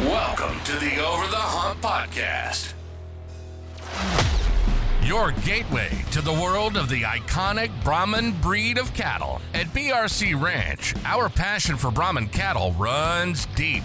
Welcome to the Over the Hump podcast. Your gateway to the world of the iconic Brahman breed of cattle. At BRC Ranch, our passion for Brahman cattle runs deep.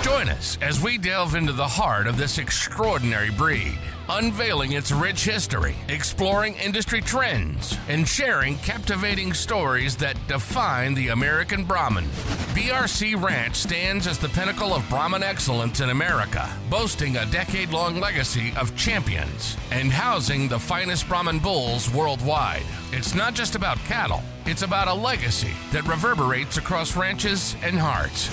Join us as we delve into the heart of this extraordinary breed, unveiling its rich history, exploring industry trends, and sharing captivating stories that define the American Brahman. BRC Ranch stands as the pinnacle of Brahman excellence in America, boasting a decade-long legacy of champions and housing the finest Brahman bulls worldwide. It's not just about cattle, it's about a legacy that reverberates across ranches and hearts.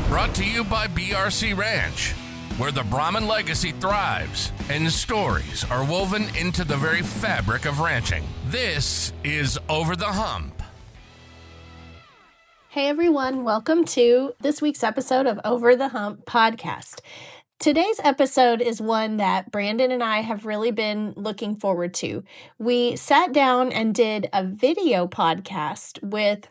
Brought to you by BRC Ranch, where the Brahman legacy thrives and stories are woven into the very fabric of ranching. This is Over the Hump. Hey everyone, welcome to this week's episode of Over the Hump podcast. Today's episode is one that Brandon and I have really been looking forward to. We sat down and did a video podcast with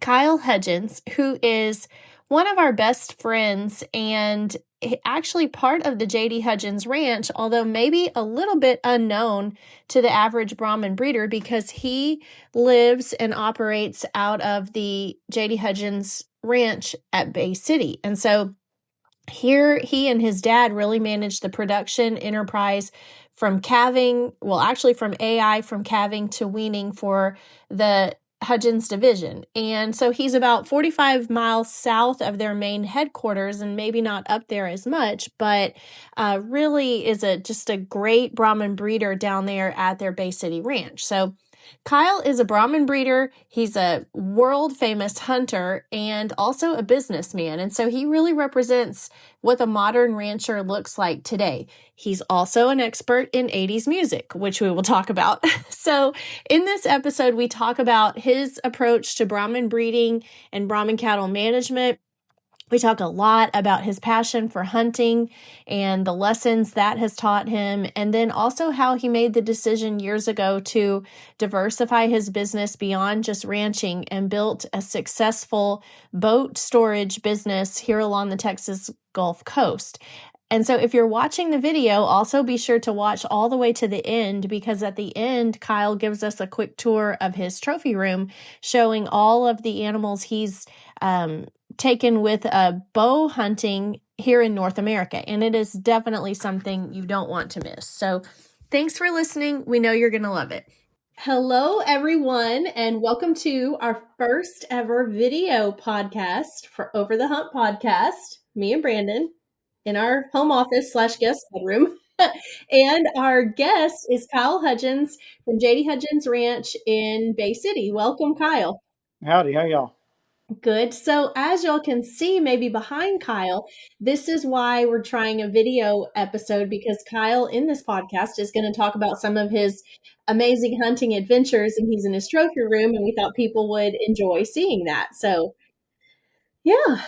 Kyle Hudgins, who is one of our best friends and actually part of the Hudgins Ranch, although maybe a little bit unknown to the average Brahman breeder because he lives and operates out of the Hudgins Ranch at Bay City. And so here he and his dad really manage the production enterprise from calving, from AI, from calving to weaning for the Hudgins division. And so he's about 45 miles south of their main headquarters and maybe not up there as much, but really is just a great Brahman breeder down there at their Bay City Ranch. So Kyle is a Brahman breeder. He's a world famous hunter and also a businessman. And so he really represents what a modern rancher looks like today. He's also an expert in 80s music, which we will talk about. So in this episode, we talk about his approach to Brahman breeding and Brahman cattle management. We talk a lot about his passion for hunting and the lessons that has taught him, and then also how he made the decision years ago to diversify his business beyond just ranching and built a successful boat storage business here along the Texas Gulf Coast. And so if you're watching the video, also be sure to watch all the way to the end, because at the end, Kyle gives us a quick tour of his trophy room, showing all of the animals he's taken with bow hunting here in North America. And it is definitely something you don't want to miss. So thanks for listening. We know you're going to love it. Hello, everyone, and welcome to our first ever video podcast for Over the Hump podcast. Me and Brandon in our home office / guest bedroom. And our guest is Kyle Hudgins from Hudgins Ranch in Bay City. Welcome, Kyle. Howdy, how y'all? Good. So as y'all can see, maybe behind Kyle, this is why we're trying a video episode, because Kyle in this podcast is going to talk about some of his amazing hunting adventures, and he's in his trophy room, and we thought people would enjoy seeing that. So yeah,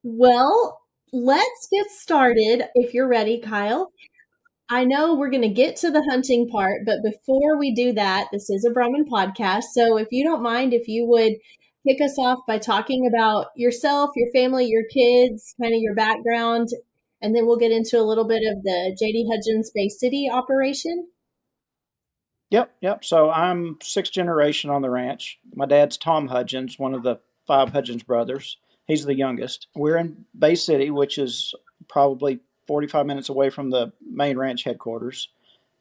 well, let's get started. If you're ready, Kyle. I know we're going to get to the hunting part, but before we do that, this is a Brahman podcast. So if you don't mind, if you would kick us off by talking about yourself, your family, your kids, kind of your background, and then we'll get into a little bit of the Hudgins Bay City operation. Yep. So I'm sixth generation on the ranch. My dad's Tom Hudgins, one of the 5 Hudgins brothers. He's the youngest. We're in Bay City, which is probably 45 minutes away from the main ranch headquarters.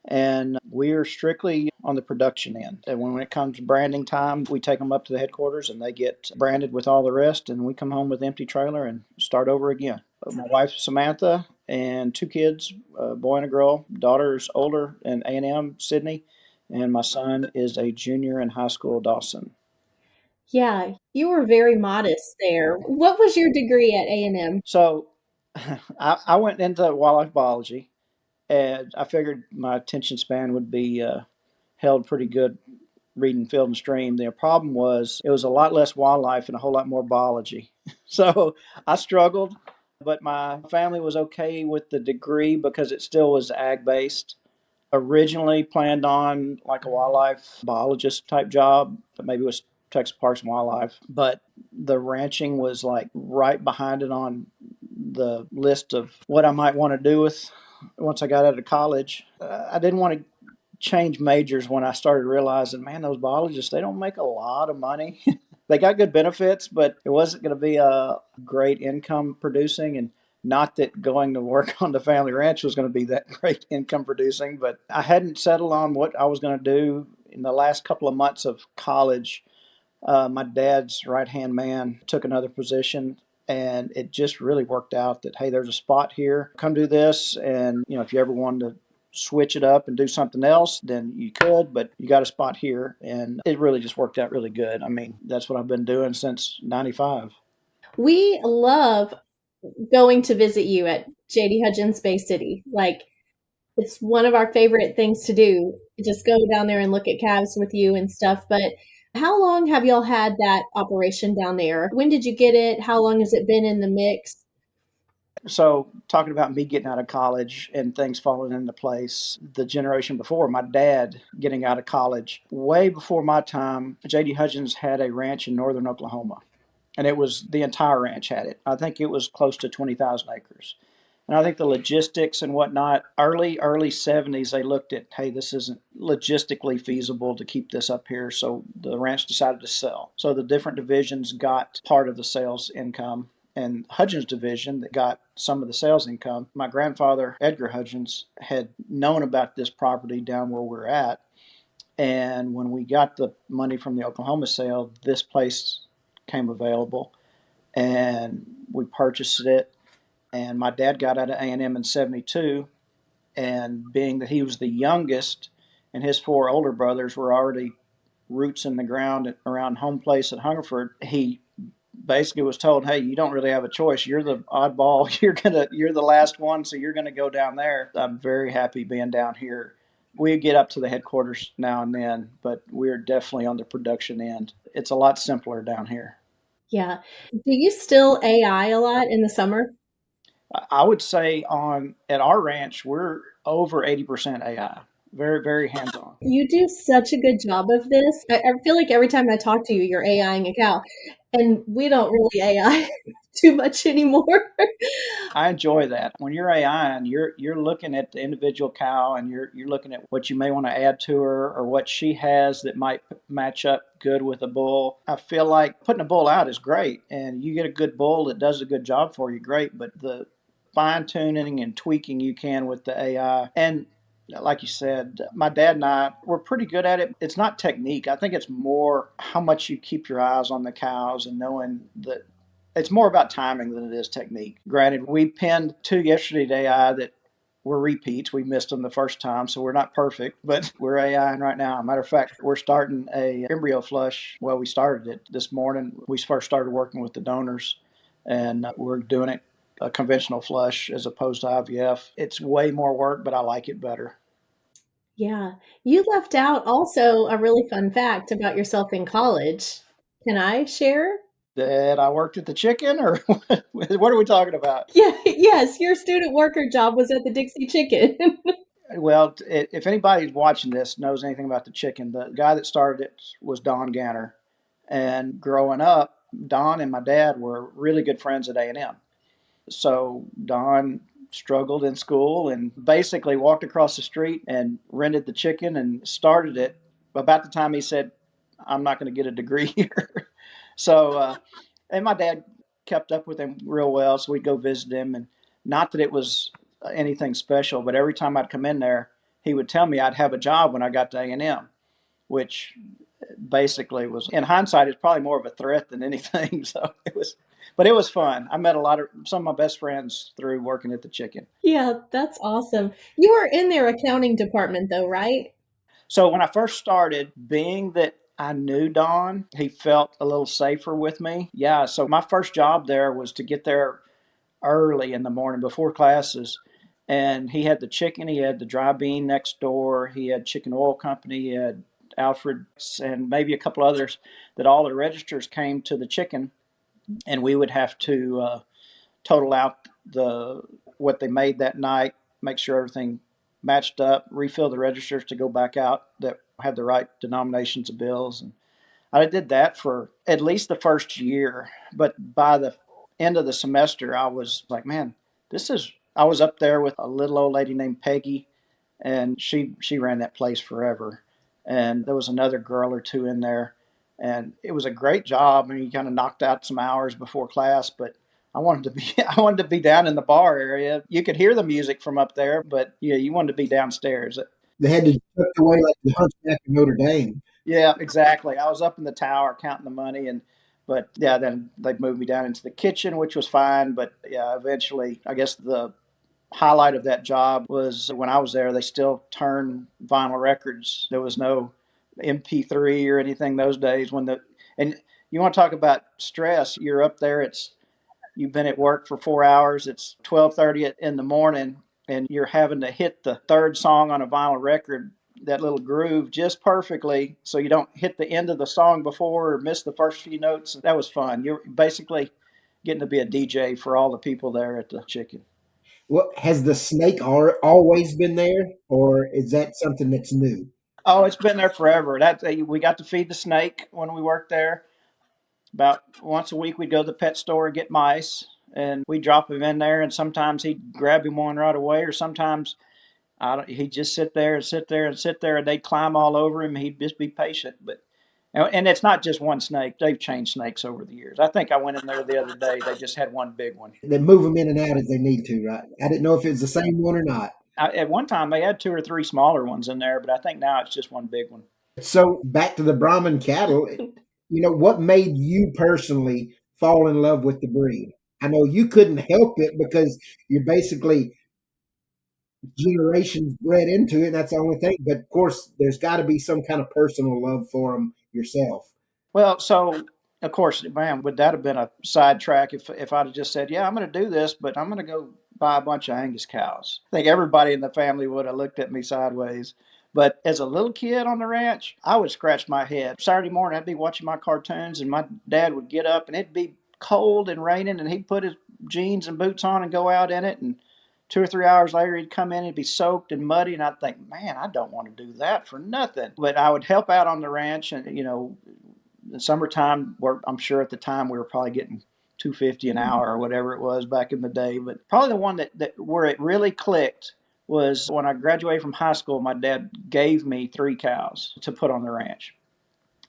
And we are strictly on the production end. And when it comes to branding time, we take them up to the headquarters and they get branded with all the rest. And we come home with an empty trailer and start over again. My wife, Samantha, and 2 kids, a boy and a girl. Daughter's older in A&M, Sydney. And my son is a junior in high school, Dawson. Yeah, you were very modest there. What was your degree at A&M? So I went into wildlife biology. And I figured my attention span would be held pretty good reading Field and Stream. The problem was it was a lot less wildlife and a whole lot more biology. So I struggled, but my family was okay with the degree because it still was ag-based. Originally planned on like a wildlife biologist type job, but maybe it was Texas Parks and Wildlife. But the ranching was like right behind it on the list of what I might want to do with once I got out of college. I didn't want to change majors when I started realizing, man, those biologists, they don't make a lot of money. They got good benefits, but it wasn't going to be a great income producing. And not that going to work on the family ranch was going to be that great income producing, but I hadn't settled on what I was going to do in the last couple of months of college. My dad's right hand man took another position, and it just really worked out that, hey, there's a spot here. Come do this. And, if you ever wanted to switch it up and do something else, then you could, but you got a spot here. And it really just worked out really good. I mean, that's what I've been doing since 95. We love going to visit you at JD Hudgins Bay City. Like, it's one of our favorite things to do. Just go down there and look at calves with you and stuff. But how long have y'all had that operation down there? When did you get it? How long has it been in the mix? So, talking about me getting out of college and things falling into place, the generation before, my dad getting out of college, way before my time, JD Hudgins had a ranch in northern Oklahoma. And it was the entire ranch had it. I think it was close to 20,000 acres. And I think the logistics and whatnot, early 70s, they looked at, hey, this isn't logistically feasible to keep this up here. So the ranch decided to sell. So the different divisions got part of the sales income. And Hudgins division that got some of the sales income. My grandfather, Edgar Hudgins, had known about this property down where we're at. And when we got the money from the Oklahoma sale, this place came available, and we purchased it. And my dad got out of A&M in 72, and being that he was the youngest and his four older brothers were already roots in the ground around home place at Hungerford, he basically was told, hey, you don't really have a choice. You're the oddball. You're the last one, so you're gonna go down there. I'm very happy being down here. We get up to the headquarters now and then, but we're definitely on the production end. It's a lot simpler down here. Yeah. Do you still AI a lot in the summer? I would say on at our ranch we're over 80% AI. Very, very hands on. You do such a good job of this. I feel like every time I talk to you, you're AIing a cow, and we don't really AI too much anymore. I enjoy that. When you're AI and you're looking at the individual cow and you're looking at what you may want to add to her or what she has that might match up good with a bull. I feel like putting a bull out is great, and you get a good bull that does a good job for you, great. But the fine tuning and tweaking you can with the AI and like you said, my dad and I, we're pretty good at it. It's not technique. I think it's more how much you keep your eyes on the cows and knowing that it's more about timing than it is technique. Granted, we pinned two yesterday at AI that were repeats. We missed them the first time, so we're not perfect, but we're AIing right now. Matter of fact, we're starting a embryo flush. Well, we started it this morning. We first started working with the donors, and we're doing it a conventional flush as opposed to IVF. It's way more work, but I like it better. Yeah. You left out also a really fun fact about yourself in college. Can I share? That I worked at the chicken, or what are we talking about? Yeah, yes, your student worker job was at the Dixie Chicken. Well, if anybody watching this knows anything about the chicken, the guy that started it was Don Ganner. And growing up, Don and my dad were really good friends at A&M. So Don struggled in school and basically walked across the street and rented the chicken and started it about the time he said, I'm not going to get a degree here. And my dad kept up with him real well. So we'd go visit him. And not that it was anything special, but every time I'd come in there, he would tell me I'd have a job when I got to A&M, which basically was, in hindsight, it's probably more of a threat than anything. So but it was fun. I met some of my best friends through working at the chicken. Yeah, that's awesome. You were in their accounting department though, right? So when I first started, being that I knew Don, he felt a little safer with me. Yeah. So my first job there was to get there early in the morning before classes. And he had the chicken, he had the dry bean next door, he had chicken oil company, he had Alfred's, and maybe a couple others that all the registers came to the chicken, and we would have to total out what they made that night, make sure everything matched up, refill the registers to go back out that had the right denominations of bills. And I did that for at least the first year, but by the end of the semester, I was like, man, I was up there with a little old lady named Peggy, and she ran that place forever. And there was another girl or two in there, and it was a great job. And you kind of knocked out some hours before class, but I wanted to be I wanted to be down in the bar area. You could hear the music from up there, but yeah, you wanted to be downstairs. They had to tuck away like the Hunchback of Notre Dame. Yeah, exactly. I was up in the tower counting the money, and but yeah, then they moved me down into the kitchen, which was fine. But yeah, eventually, I guess the highlight of that job was when I was there. They still turned vinyl records. There was no MP3 or anything those days. And you want to talk about stress? You're up there. You've been at work for 4 hours. It's 12:30 in the morning, and you're having to hit the third song on a vinyl record, that little groove, just perfectly, so you don't hit the end of the song before or miss the first few notes. That was fun. You're basically getting to be a DJ for all the people there at the Chicken. What has the snake always been there, or is that something that's new? Oh, it's been there forever. We got to feed the snake when we worked there. About once a week, we'd go to the pet store and get mice, and we'd drop him in there. And sometimes he'd grab him one right away, or sometimes he'd just sit there and sit there and sit there, and they'd climb all over him. He'd just be patient. And it's not just one snake. They've changed snakes over the years. I think I went in there the other day. They just had one big one. They move them in and out as they need to, right? I didn't know if it was the same one or not. At one time, they had two or three smaller ones in there, but I think now it's just one big one. So back to the Brahman cattle, what made you personally fall in love with the breed? I know you couldn't help it because you're basically generations bred into it. And that's the only thing. But of course, there's got to be some kind of personal love for them yourself. Well, so of course, man, would that have been a sidetrack if I'd have just said, "Yeah, I'm going to do this, but I'm going to go buy a bunch of Angus cows"? I think everybody in the family would have looked at me sideways. But as a little kid on the ranch, I would scratch my head. Saturday morning, I'd be watching my cartoons, and my dad would get up, and it'd be cold and raining, and he'd put his jeans and boots on and go out in it, and 2 or 3 hours later, he'd come in, he'd be soaked and muddy, and I'd think, man, I don't want to do that for nothing. But I would help out on the ranch, and in summertime, where I'm sure at the time we were probably getting $2.50 an hour or whatever it was back in the day. But probably the one that where it really clicked was when I graduated from high school. My dad gave me 3 cows to put on the ranch,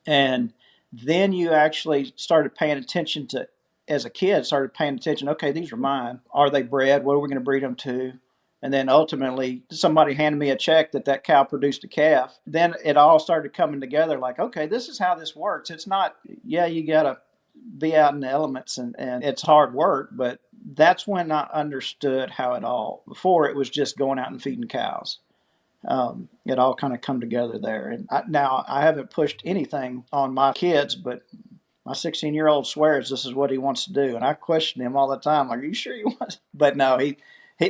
and then you actually started paying attention to, as a kid, started paying attention. Okay, these are mine. Are they bred? What are we going to breed them to? And then ultimately, somebody handed me a check that cow produced a calf. Then it all started coming together like, okay, this is how this works. It's not, yeah, you got to be out in the elements and it's hard work, but that's when I understood how it all, before it was just going out and feeding cows. It all kind of come together there. And now I haven't pushed anything on my kids, but my 16-year-old swears this is what he wants to do. And I question him all the time, like, are you sure you want? But no, he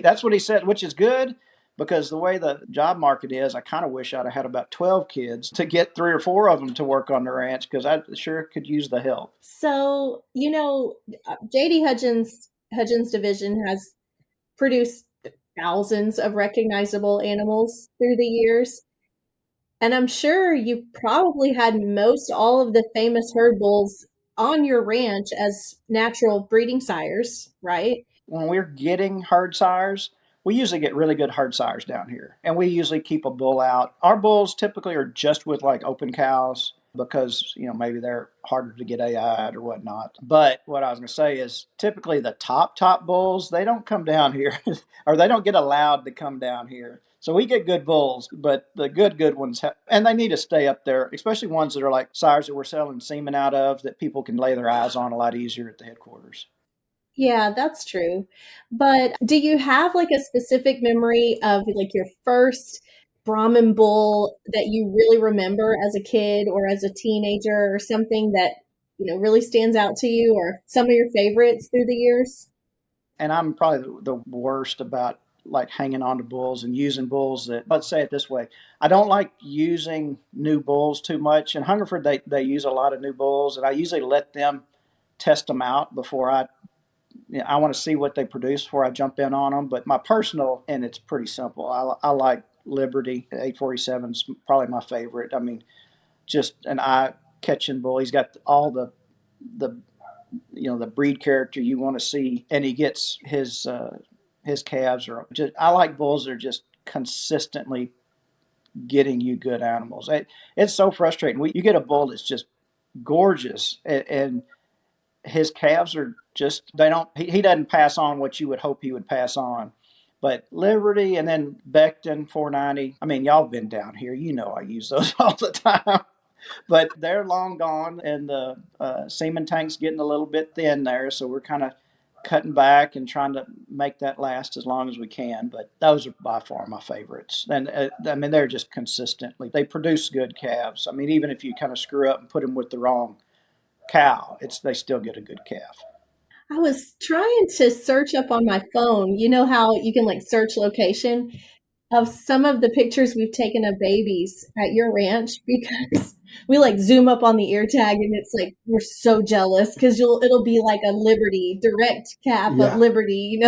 that's what he said, which is good, because the way the job market is, I kind of wish I'd have had about 12 kids to get 3 or 4 of them to work on the ranch, because I sure could use the help. So, JD Hudgins division has produced thousands of recognizable animals through the years. And I'm sure you probably had most all of the famous herd bulls on your ranch as natural breeding sires, right? When we're getting herd sires, we usually get really good herd sires down here. And we usually keep a bull out. Our bulls typically are just with like open cows because, maybe they're harder to get AI'd or whatnot. But what I was going to say is typically the top bulls, they don't come down here or they don't get allowed to come down here. So we get good bulls, but the good ones, and they need to stay up there, especially ones that are like sires that we're selling semen out of that people can lay their eyes on a lot easier at the headquarters. Yeah, that's true. But do you have like a specific memory of like your first Brahman bull that you really remember as a kid or as a teenager, or something that, really stands out to you, or some of your favorites through the years? And I'm probably the worst about like hanging on to bulls and using bulls that, let's say it this way, I don't like using new bulls too much. In Hungerford, they use a lot of new bulls, and I usually let them test them out before I want to see what they produce before I jump in on them. But my personal, and it's pretty simple. I like Liberty. 847 is probably my favorite. I mean, just an eye-catching bull. He's got all the the breed character you want to see, and he gets his calves are just. I like bulls that are just consistently getting you good animals. It's so frustrating. You get a bull that's just gorgeous, and his calves are just they don't. He doesn't pass on what you would hope he would pass on. But Liberty and then Becton 490. I mean, y'all been down here. I use those all the time. But they're long gone, and the semen tank's getting a little bit thin there. So we're kind of cutting back and trying to make that last as long as we can. But those are by far my favorites. And I mean, they're just consistently, they produce good calves. I mean, even if you kind of screw up and put them with the wrong cow, they still get a good calf. I was trying to search up on my phone. You know how you can like search location of some of the pictures we've taken of babies at your ranch because we like zoom up on the ear tag and it's like we're so jealous because it'll be like a Liberty direct calf of Yeah. Liberty.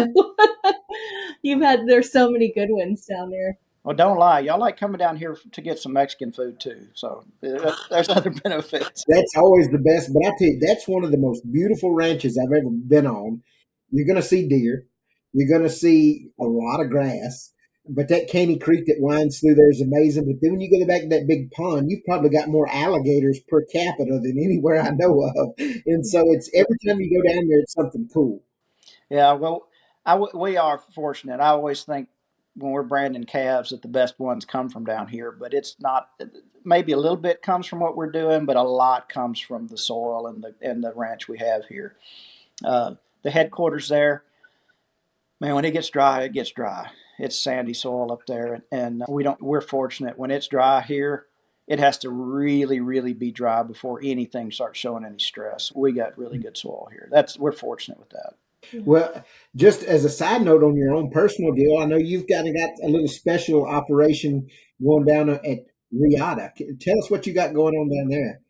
There's so many good ones down there. Well, don't lie. Y'all like coming down here to get some Mexican food too. So there's other benefits. That's always the best. But I tell you, that's one of the most beautiful ranches I've ever been on. You're going to see deer. You're going to see a lot of grass. But that Caney Creek that winds through there is amazing. But then when you go back to that big pond, you've probably got more alligators per capita than anywhere I know of. And so it's every time you go down there, it's something cool. Yeah, well, we are fortunate. I always think when we're branding calves that the best ones come from down here, but it's not. Maybe a little bit comes from what we're doing, but a lot comes from the soil and the ranch we have here. The headquarters there, man, when it gets dry, it gets dry. It's sandy soil up there, and we're fortunate when it's dry here. It has to really, really be dry before anything starts showing any stress. We got really good soil here. We're fortunate with that. Well, just as a side note on your own personal deal, I know you've got a little special operation going down at Riata. Tell us what you got going on down there.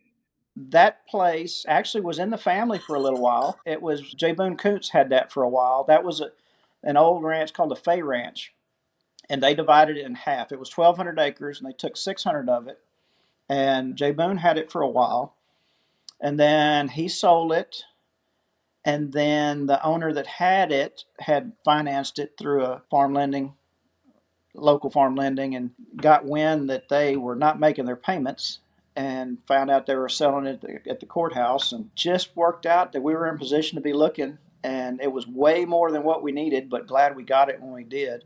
That place actually was in the family for a little while. It was J. Boone Coots had that for a while. That was an old ranch called the Fay Ranch, and they divided it in half. It was 1,200 acres, and they took 600 of it. And J. Boone had it for a while, and then he sold it. And then the owner that had it had financed it through a local farm lending, and got wind that they were not making their payments and found out they were selling it at the courthouse, and just worked out that we were in position to be looking, and it was way more than what we needed, but glad we got it when we did.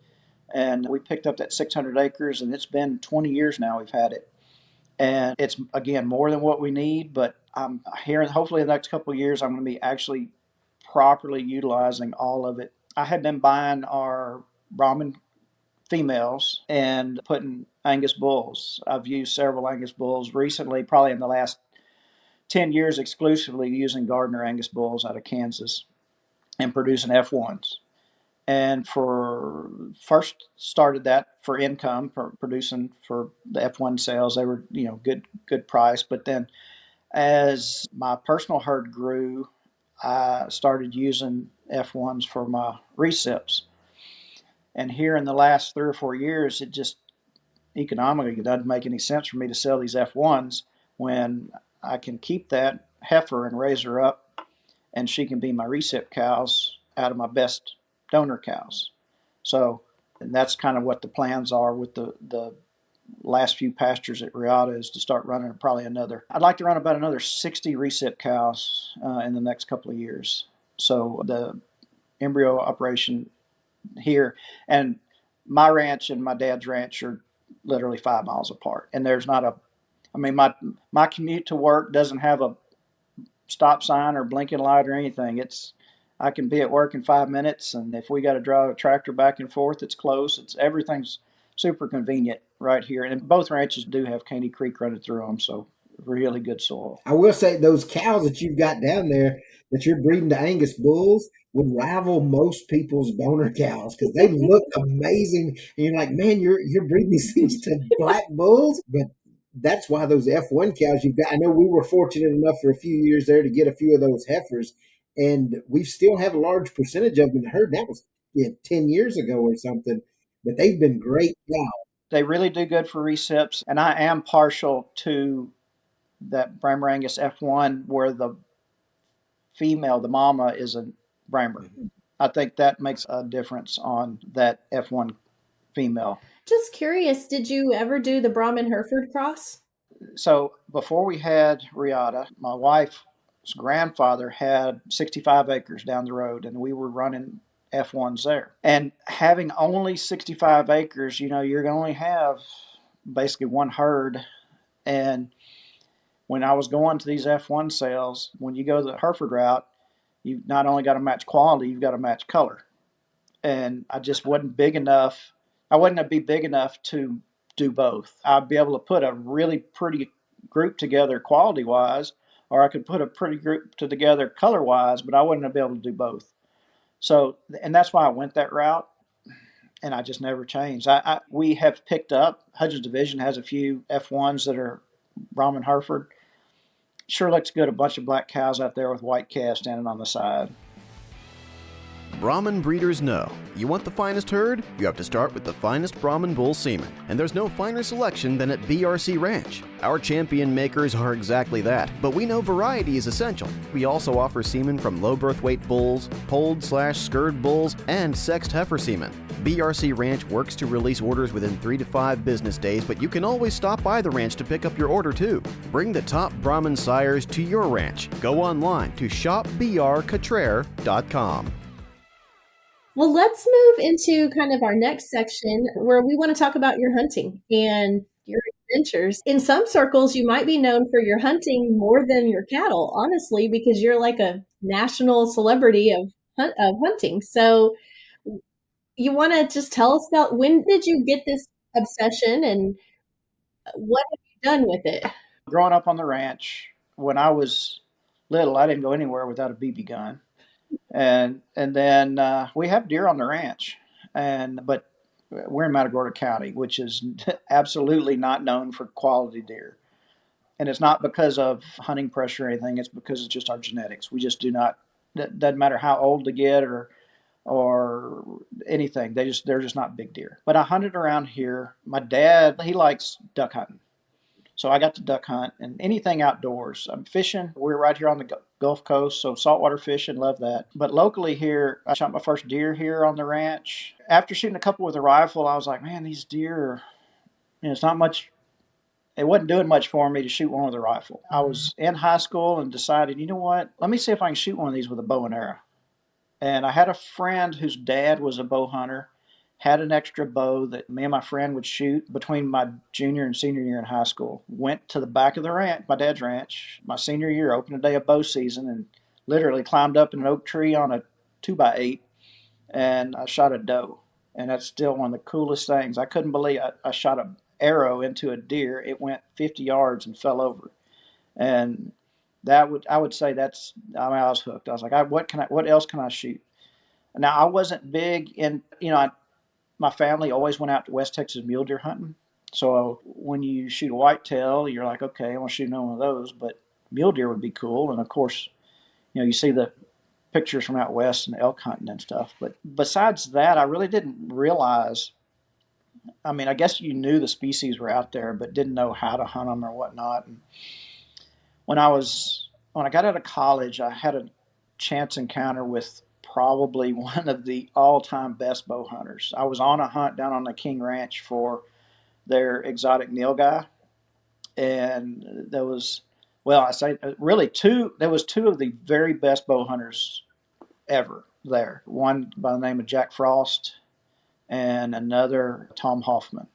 And we picked up that 600 acres, and it's been 20 years now we've had it. And it's, again, more than what we need, but I'm hearing hopefully in the next couple of years I'm going to be actually properly utilizing all of it. I had been buying our Brahman females and putting Angus bulls. I've used several Angus bulls recently, probably in the last 10 years, exclusively using Gardner Angus bulls out of Kansas and producing F1s. And for first started that for income, for producing for the F1 sales. They were, good price. But then as my personal herd grew, I started using F1s for my recips. And here in the last 3 or 4 years, it just economically it doesn't make any sense for me to sell these F1s when I can keep that heifer and raise her up, and she can be my recip cows out of my best donor cows. So, and that's kind of what the plans are with the last few pastures at Riata, is to start running probably I'd like to run about another 60 recip cows in the next couple of years. So the embryo operation here, and my ranch and my dad's ranch are literally 5 miles apart, and there's not my commute to work doesn't have a stop sign or blinking light or anything. I can be at work in 5 minutes, and if we got to drive a tractor back and forth, it's close. Everything's super convenient right here, and both ranches do have Caney Creek running through them, so really good soil. I will say those cows that you've got down there that you're breeding to Angus bulls would rival most people's donor cows because they look amazing. And you're like, man, you're breeding these things to black bulls, but that's why those F1 cows you've got. I know we were fortunate enough for a few years there to get a few of those heifers, and we still have a large percentage of them in the herd. That was 10 years ago or something, but they've been great cows. They really do good for recips, and I am partial to that Brahman Angus F1 where the female, the mama, is a Brahman. I think that makes a difference on that F1 female. Just curious, did you ever do the Brahman Hereford cross? So before we had Riata, my wife's grandfather had 65 acres down the road, and we were running F1s there. And having only 65 acres, you're going to only have basically one herd. And when I was going to these F1 sales, when you go the Hereford route, you've not only got to match quality, you've got to match color. And I just wasn't big enough. I wasn't going to be big enough to do both. I'd be able to put a really pretty group together quality-wise, or I could put a pretty group together color-wise, but I wouldn't be able to do both. So, and that's why I went that route, and I just never changed. We have picked up, Hudgins Division has a few F1s that are Brahman Hereford. Sure looks good, a bunch of black cows out there with white calves standing on the side. Brahman breeders know, you want the finest herd? You have to start with the finest Brahman bull semen, and there's no finer selection than at BRC Ranch. Our champion makers are exactly that, but we know variety is essential. We also offer semen from low birth weight bulls, polled/scurred bulls, and sexed heifer semen. BRC Ranch works to release orders within 3 to 5 business days, but you can always stop by the ranch to pick up your order too. Bring the top Brahman sires to your ranch. Go online to shopbrcatraire.com. Well, let's move into kind of our next section where we want to talk about your hunting and your adventures. In some circles, you might be known for your hunting more than your cattle, honestly, because you're like a national celebrity of hunting. So you want to just tell us about, when did you get this obsession and what have you done with it? Growing up on the ranch, when I was little, I didn't go anywhere without a BB gun. And then we have deer on the ranch, but we're in Matagorda County, which is absolutely not known for quality deer. And it's not because of hunting pressure or anything. It's because it's just our genetics. We just do not. It doesn't matter how old they get or anything. They're just not big deer. But I hunted around here. My dad, he likes duck hunting. So I got to duck hunt and anything outdoors. I'm fishing. We're right here on the Gulf Coast, so saltwater fishing, love that. But locally here, I shot my first deer here on the ranch. After shooting a couple with a rifle, I was like, man, these deer, it's not much. It wasn't doing much for me to shoot one with a rifle. I was in high school and decided, you know what? Let me see if I can shoot one of these with a bow and arrow. And I had a friend whose dad was a bow hunter, had an extra bow that me and my friend would shoot between my junior and senior year in high school. Went to the back of the ranch, my dad's ranch, my senior year, opened a day of bow season, and literally climbed up in an oak tree on a 2x8, and I shot a doe. And that's still one of the coolest things. I couldn't believe I shot an arrow into a deer. It went 50 yards and fell over. And I would say I was hooked. I was like, what else can I shoot? Now, I wasn't big in, my family always went out to West Texas mule deer hunting. So when you shoot a whitetail, you're like, okay, I want to shoot one of those, but mule deer would be cool. And of course, you see the pictures from out west and elk hunting and stuff. But besides that, I really didn't realize, I guess you knew the species were out there, but didn't know how to hunt them or whatnot. And when I got out of college, I had a chance encounter with probably one of the all-time best bow hunters. I was on a hunt down on the King Ranch for their exotic nilgai, and there was, there was two of the very best bow hunters ever there. One by the name of Jack Frost, and another Tom Hoffman.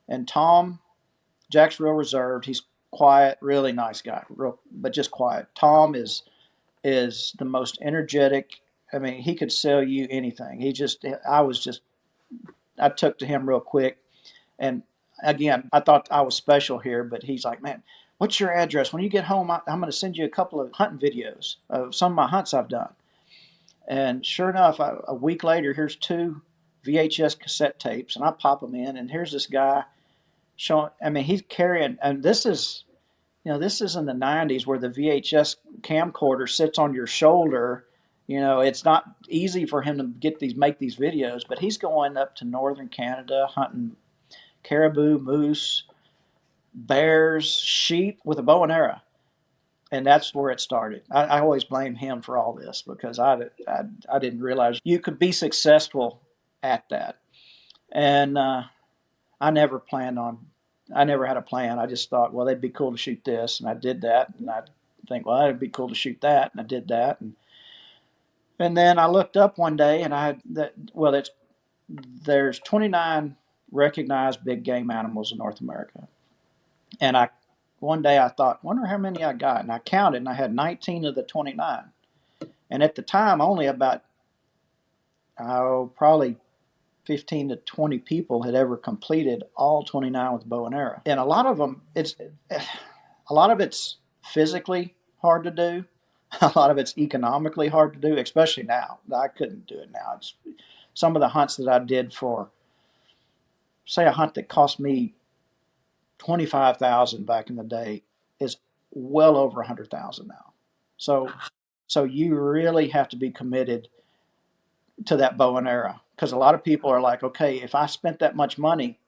And Jack's real reserved. He's quiet, really nice guy, but just quiet. Tom is the most energetic. He could sell you anything. I took to him real quick. And again, I thought I was special here, but he's like, man, what's your address? When you get home, I'm going to send you a couple of hunting videos of some of my hunts I've done. And sure enough, a week later, here's 2 VHS cassette tapes, and I pop them in, and here's this guy showing, he's carrying, and this is in the 90s where the VHS camcorder sits on your shoulder. It's not easy for him to make these videos, but he's going up to northern Canada hunting caribou, moose, bears, sheep with a bow and arrow. And that's where it started. I always blame him for all this because I didn't realize you could be successful at that. And I never planned on, I never had a plan. I just thought, well, it'd be cool to shoot this. And I did that. And I think, well, it'd be cool to shoot that. And I did that. And then I looked up one day and I had that, well, there's 29 recognized big game animals in North America. And one day I thought, wonder how many I got. And I counted and I had 19 of the 29. And at the time, only about, probably 15 to 20 people had ever completed all 29 with bow and arrow. And a lot of them, a lot of it's physically hard to do. A lot of it's economically hard to do, especially now. I couldn't do it now. It's some of the hunts that I did for, say, a hunt that cost me 25,000 back in the day is well over 100,000 now. So you really have to be committed to that bow and arrow, because a lot of people are like, okay, if I spent that much money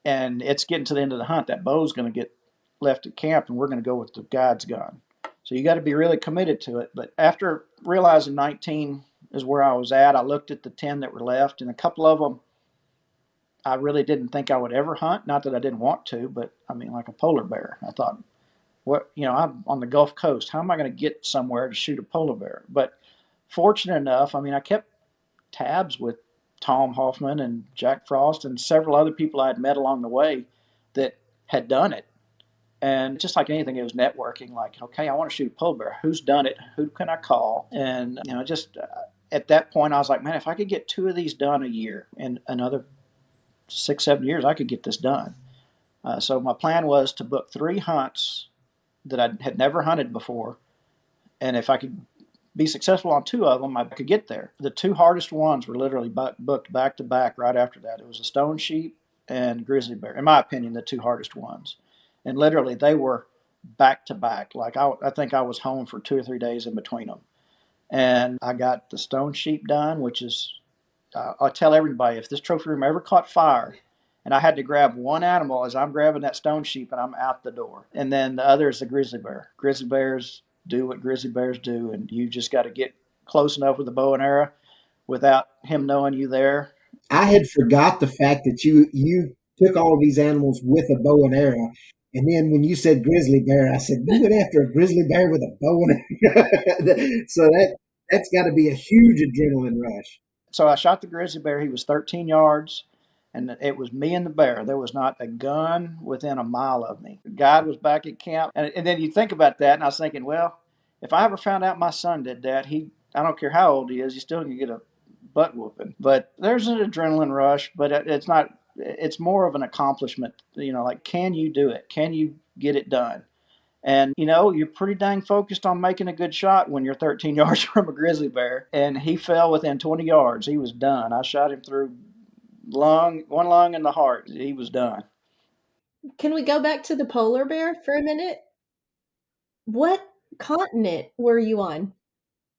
and it's getting to the end of the hunt, that bow's going to get left at camp and we're going to go with the guide's gun. So you got to be really committed to it. But after realizing 19 is where I was at, I looked at the 10 that were left, and a couple of them I really didn't think I would ever hunt. Not that I didn't want to, but I mean, like a polar bear. I thought, I'm on the Gulf Coast. How am I going to get somewhere to shoot a polar bear? But fortunate enough, I mean, I kept tabs with Tom Hoffman and Jack Frost and several other people I had met along the way that had done it. And just like anything, it was networking. Like, okay, I want to shoot a polar bear. Who's done it? Who can I call? And just at that point, I was like, man, if I could get 2 of these done a year, in another 6-7 years, I could get this done. So my plan was to book 3 hunts that I had never hunted before, and if I could be successful on 2 of them, I could get there. The 2 hardest ones were literally booked back to back right after that. It was a stone sheep and grizzly bear, in my opinion, the 2 hardest ones. And literally, they were back to back. Like I think I was home for 2 or 3 days in between them. And I got the stone sheep done, which is, I'll tell everybody, if this trophy room ever caught fire and I had to grab one animal as I'm grabbing that stone sheep and I'm out the door. And then the other is the grizzly bear. Grizzly bears do what grizzly bears do, and you just got to get close enough with the bow and arrow without him knowing you there. I had forgot the fact that you took all of these animals with a bow and arrow. And then when you said grizzly bear, I said, you went after a grizzly bear with a bow and arrow. So that's got to be a huge adrenaline rush. So I shot the grizzly bear. He was 13 yards, and it was me and the bear. There was not a gun within a mile of me. The guide was back at camp. And then you think about that, and I was thinking, well, if I ever found out my son did that, I don't care how old he is, he's still going to get a butt whooping. But there's an adrenaline rush, but it's not. It's more of an accomplishment. Like, can you do it? Can you get it done? And, you're pretty dang focused on making a good shot when you're 13 yards from a grizzly bear. And he fell within 20 yards. He was done. I shot him through one lung in the heart. He was done. Can we go back to the polar bear for a minute? What continent were you on?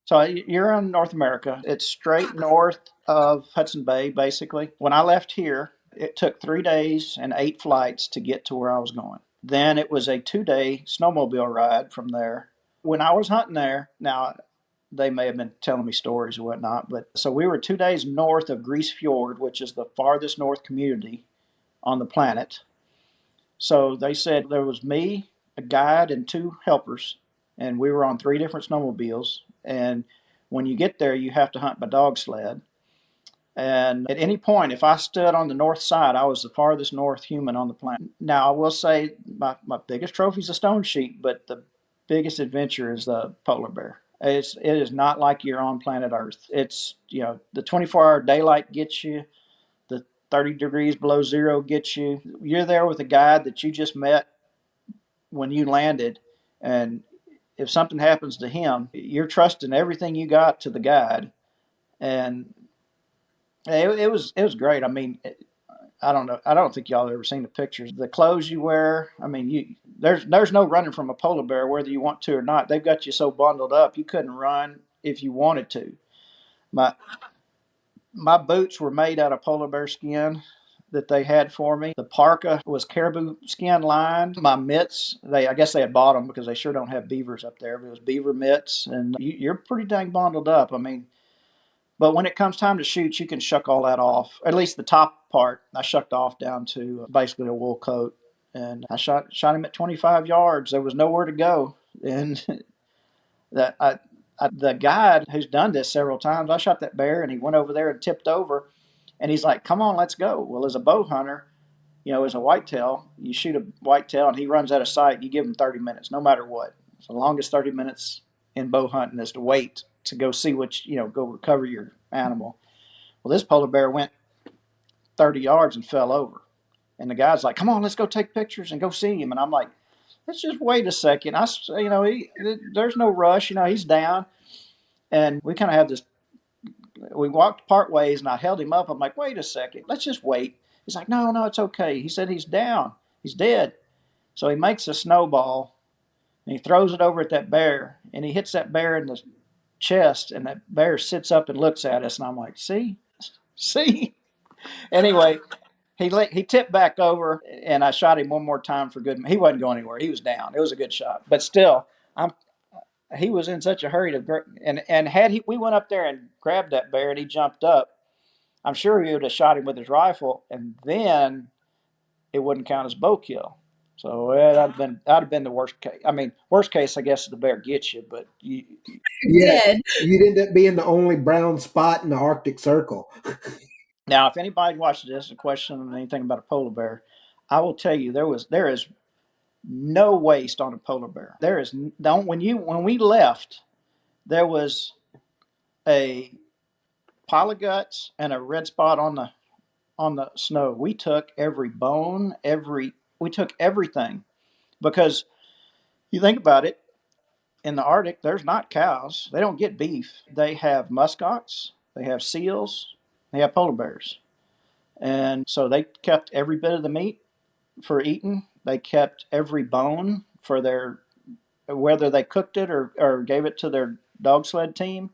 So you're in North America. It's straight north of Hudson Bay, basically. When I left here, it took 3 days and 8 flights to get to where I was going. Then it was a 2-day snowmobile ride from there. When I was hunting there, now they may have been telling me stories or whatnot, but so we were 2 days north of Grease Fjord, which is the farthest north community on the planet. So they said there was me, a guide, and 2 helpers, and we were on 3 different snowmobiles. And when you get there, you have to hunt by dog sled. And at any point, if I stood on the north side, I was the farthest north human on the planet. Now, I will say my biggest trophy is a stone sheep, but the biggest adventure is the polar bear. It is not like you're on planet Earth. It's, the 24-hour daylight gets you. The 30 degrees below zero gets you. You're there with a guide that you just met when you landed, and if something happens to him, you're trusting everything you got to the guide. And it was great. I mean, I don't know. I don't think y'all have ever seen the pictures. The clothes you wear. I mean, there's no running from a polar bear, whether you want to or not. They've got you so bundled up, you couldn't run if you wanted to. My boots were made out of polar bear skin. that they had for me. The parka was caribou skin lined. My mitts, I guess they had bought them because they sure don't have beavers up there, but it was beaver mitts, and you're pretty dang bundled up. I mean, but when it comes time to shoot, you can shuck all that off. At least the top part, I shucked off down to basically a wool coat, and I shot him at 25 yards. There was nowhere to go, and that the guide who's done this several times, I shot that bear, and he went over there and tipped over, and he's like, "Come on, let's go." Well, as a bow hunter, as a whitetail, you shoot a whitetail, and he runs out of sight. You give him 30 minutes, no matter what. So the longest 30 minutes in bow hunting is to wait to go see go recover your animal. Well, this polar bear went 30 yards and fell over. And the guy's like, "Come on, let's go take pictures and go see him." And I'm like, "Let's just wait a second." There's no rush. He's down. And we kind of had this, we walked part ways and I held him up. I'm like, "Wait a second, let's just wait." He's like, "No, it's okay." He said, "He's down. He's dead." So he makes a snowball and he throws it over at that bear, and he hits that bear in the chest, and that bear sits up and looks at us. And I'm like, see. Anyway, he tipped back over, and I shot him one more time for good. He wasn't going anywhere. He was down. It was a good shot, but still, he was in such a hurry and had we went up there and grabbed that bear and he jumped up, I'm sure he would have shot him with his rifle, and then it wouldn't count as bow kill. So that'd have been the worst case. I mean, worst case, I guess, the bear gets you, but Yeah, Did. you'd end up being the only brown spot in the Arctic Circle. now, if anybody watches this and questions anything about a polar bear, I will tell you there is no waste on a polar bear. There is don't when we left, there was a pile of guts and a red spot on the snow. We took every bone, we took everything, because you think about it, in the Arctic, there's not cows. They don't get beef. They have muskox, they have seals, they have polar bears. And so they kept every bit of the meat for eating. They kept every bone for whether they cooked it or gave it to their dog sled team.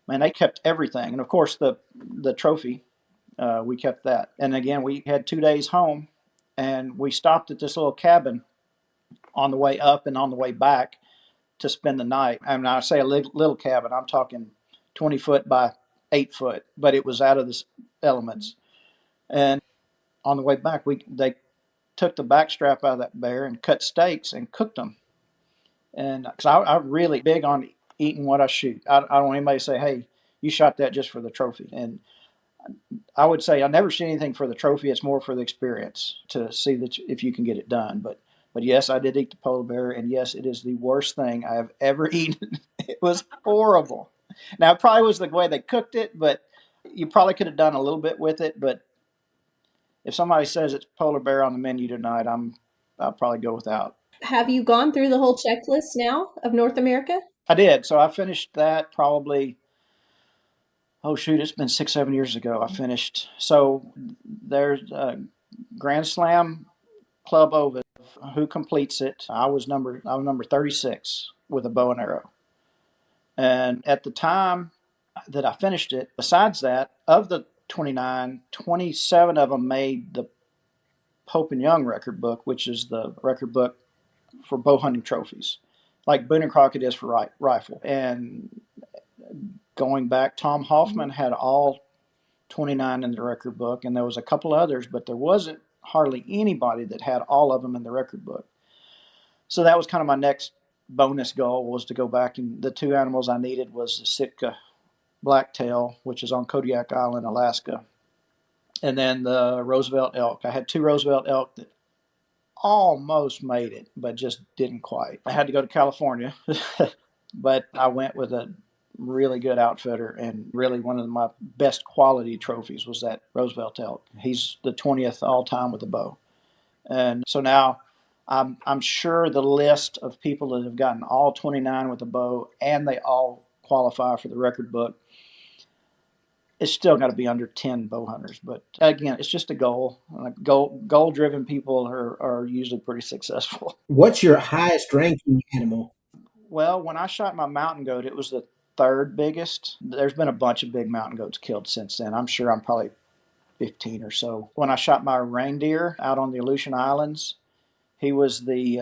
Man, they kept everything. And of course, the trophy, we kept that. And again, we had 2 days home, and we stopped at this little cabin on the way up and on the way back to spend the night. I mean, I say a little cabin, I'm talking 20 foot by 8 foot, but it was out of the elements. And on the way back, they took the back strap out of that bear and cut steaks and cooked them. And because I'm really big on eating what I shoot. I don't want anybody to say, "Hey, you shot that just for the trophy." And I would say I never see anything for the trophy. It's more for the experience to see that if you can get it done. But yes, I did eat the polar bear, and yes, it is the worst thing I have ever eaten. It was horrible. Now, it probably was the way they cooked it, but you probably could have done a little bit with it. But if somebody says it's polar bear on the menu tonight, I'll probably go without. Have you gone through the whole checklist now of North America? I did. So I finished that probably, oh shoot, it's been 6, 7 years ago. I finished. So there's a Grand Slam Club Ovid. Who completes it? I was number 36 with a bow and arrow. And at the time that I finished it, besides that, of the 29, 27 of them made the Pope and Young record book, which is the record book for bow hunting trophies, like Boone and Crockett is for rifle. And going back, Tom Hoffman had all 29 in the record book, and there was a couple others, but there wasn't hardly anybody that had all of them in the record book. So that was kind of my next bonus goal, was to go back, and the two animals I needed was the Sitka blacktail, which is on Kodiak Island, Alaska, and then the Roosevelt elk. I had two Roosevelt elk that almost made it, but just didn't quite. I had to go to California, but I went with a really good outfitter, and really one of my best quality trophies was that Roosevelt elk. He's the 20th all time with a bow. And so now I'm sure the list of people that have gotten all 29 with a bow and they all qualify for the record book, it's still got to be under 10 bow hunters. But again, it's just a goal. Like goal-driven people are usually pretty successful. What's your highest ranking animal? Well, when I shot my mountain goat, it was the third biggest. There's been a bunch of big mountain goats killed since then. I'm sure I'm probably 15 or so. When I shot my reindeer out on the Aleutian Islands, he was the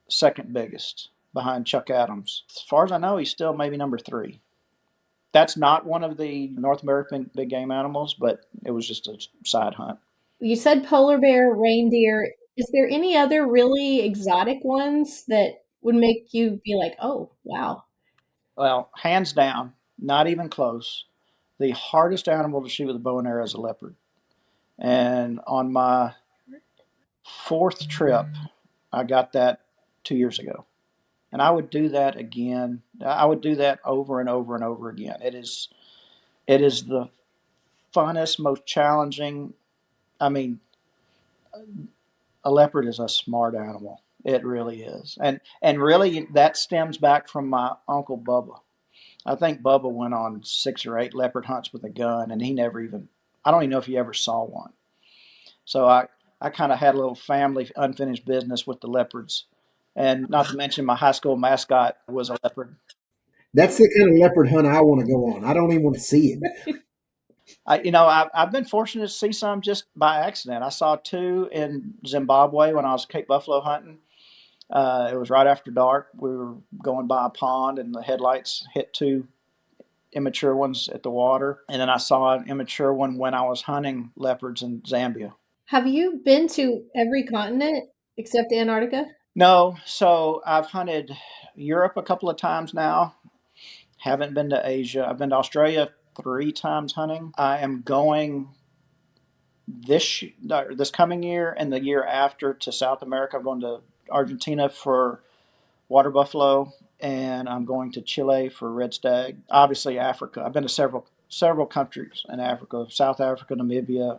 second biggest behind Chuck Adams. As far as I know, he's still maybe number 3. That's not one of the North American big game animals, but it was just a side hunt. You said polar bear, reindeer. Is there any other really exotic ones that would make you be like, oh, wow? Well, hands down, not even close. The hardest animal to shoot with a bow and arrow is a leopard. And on my 4th trip, I got that 2 years ago. And I would do that again. I would do that over and over and over again. It is the funnest, most challenging. I mean, a leopard is a smart animal. It really is. And really that stems back from my uncle Bubba. I think Bubba went on 6 or 8 leopard hunts with a gun, and he never even, I don't even know if he ever saw one. So I kind of had a little family unfinished business with the leopards. And not to mention my high school mascot was a leopard. That's the kind of leopard hunt I want to go on. I don't even want to see it. I've been fortunate to see some just by accident. I saw 2 in Zimbabwe when I was Cape Buffalo hunting. It was right after dark. We were going by a pond, and the headlights hit 2 immature ones at the water. And then I saw an immature one when I was hunting leopards in Zambia. Have you been to every continent except Antarctica? No, so I've hunted Europe a couple of times now. Haven't been to Asia. I've been to Australia 3 times hunting. I am going this coming year and the year after to South America. I'm going to Argentina for water buffalo, and I'm going to Chile for red stag. Obviously, Africa. I've been to several countries in Africa: South Africa, Namibia,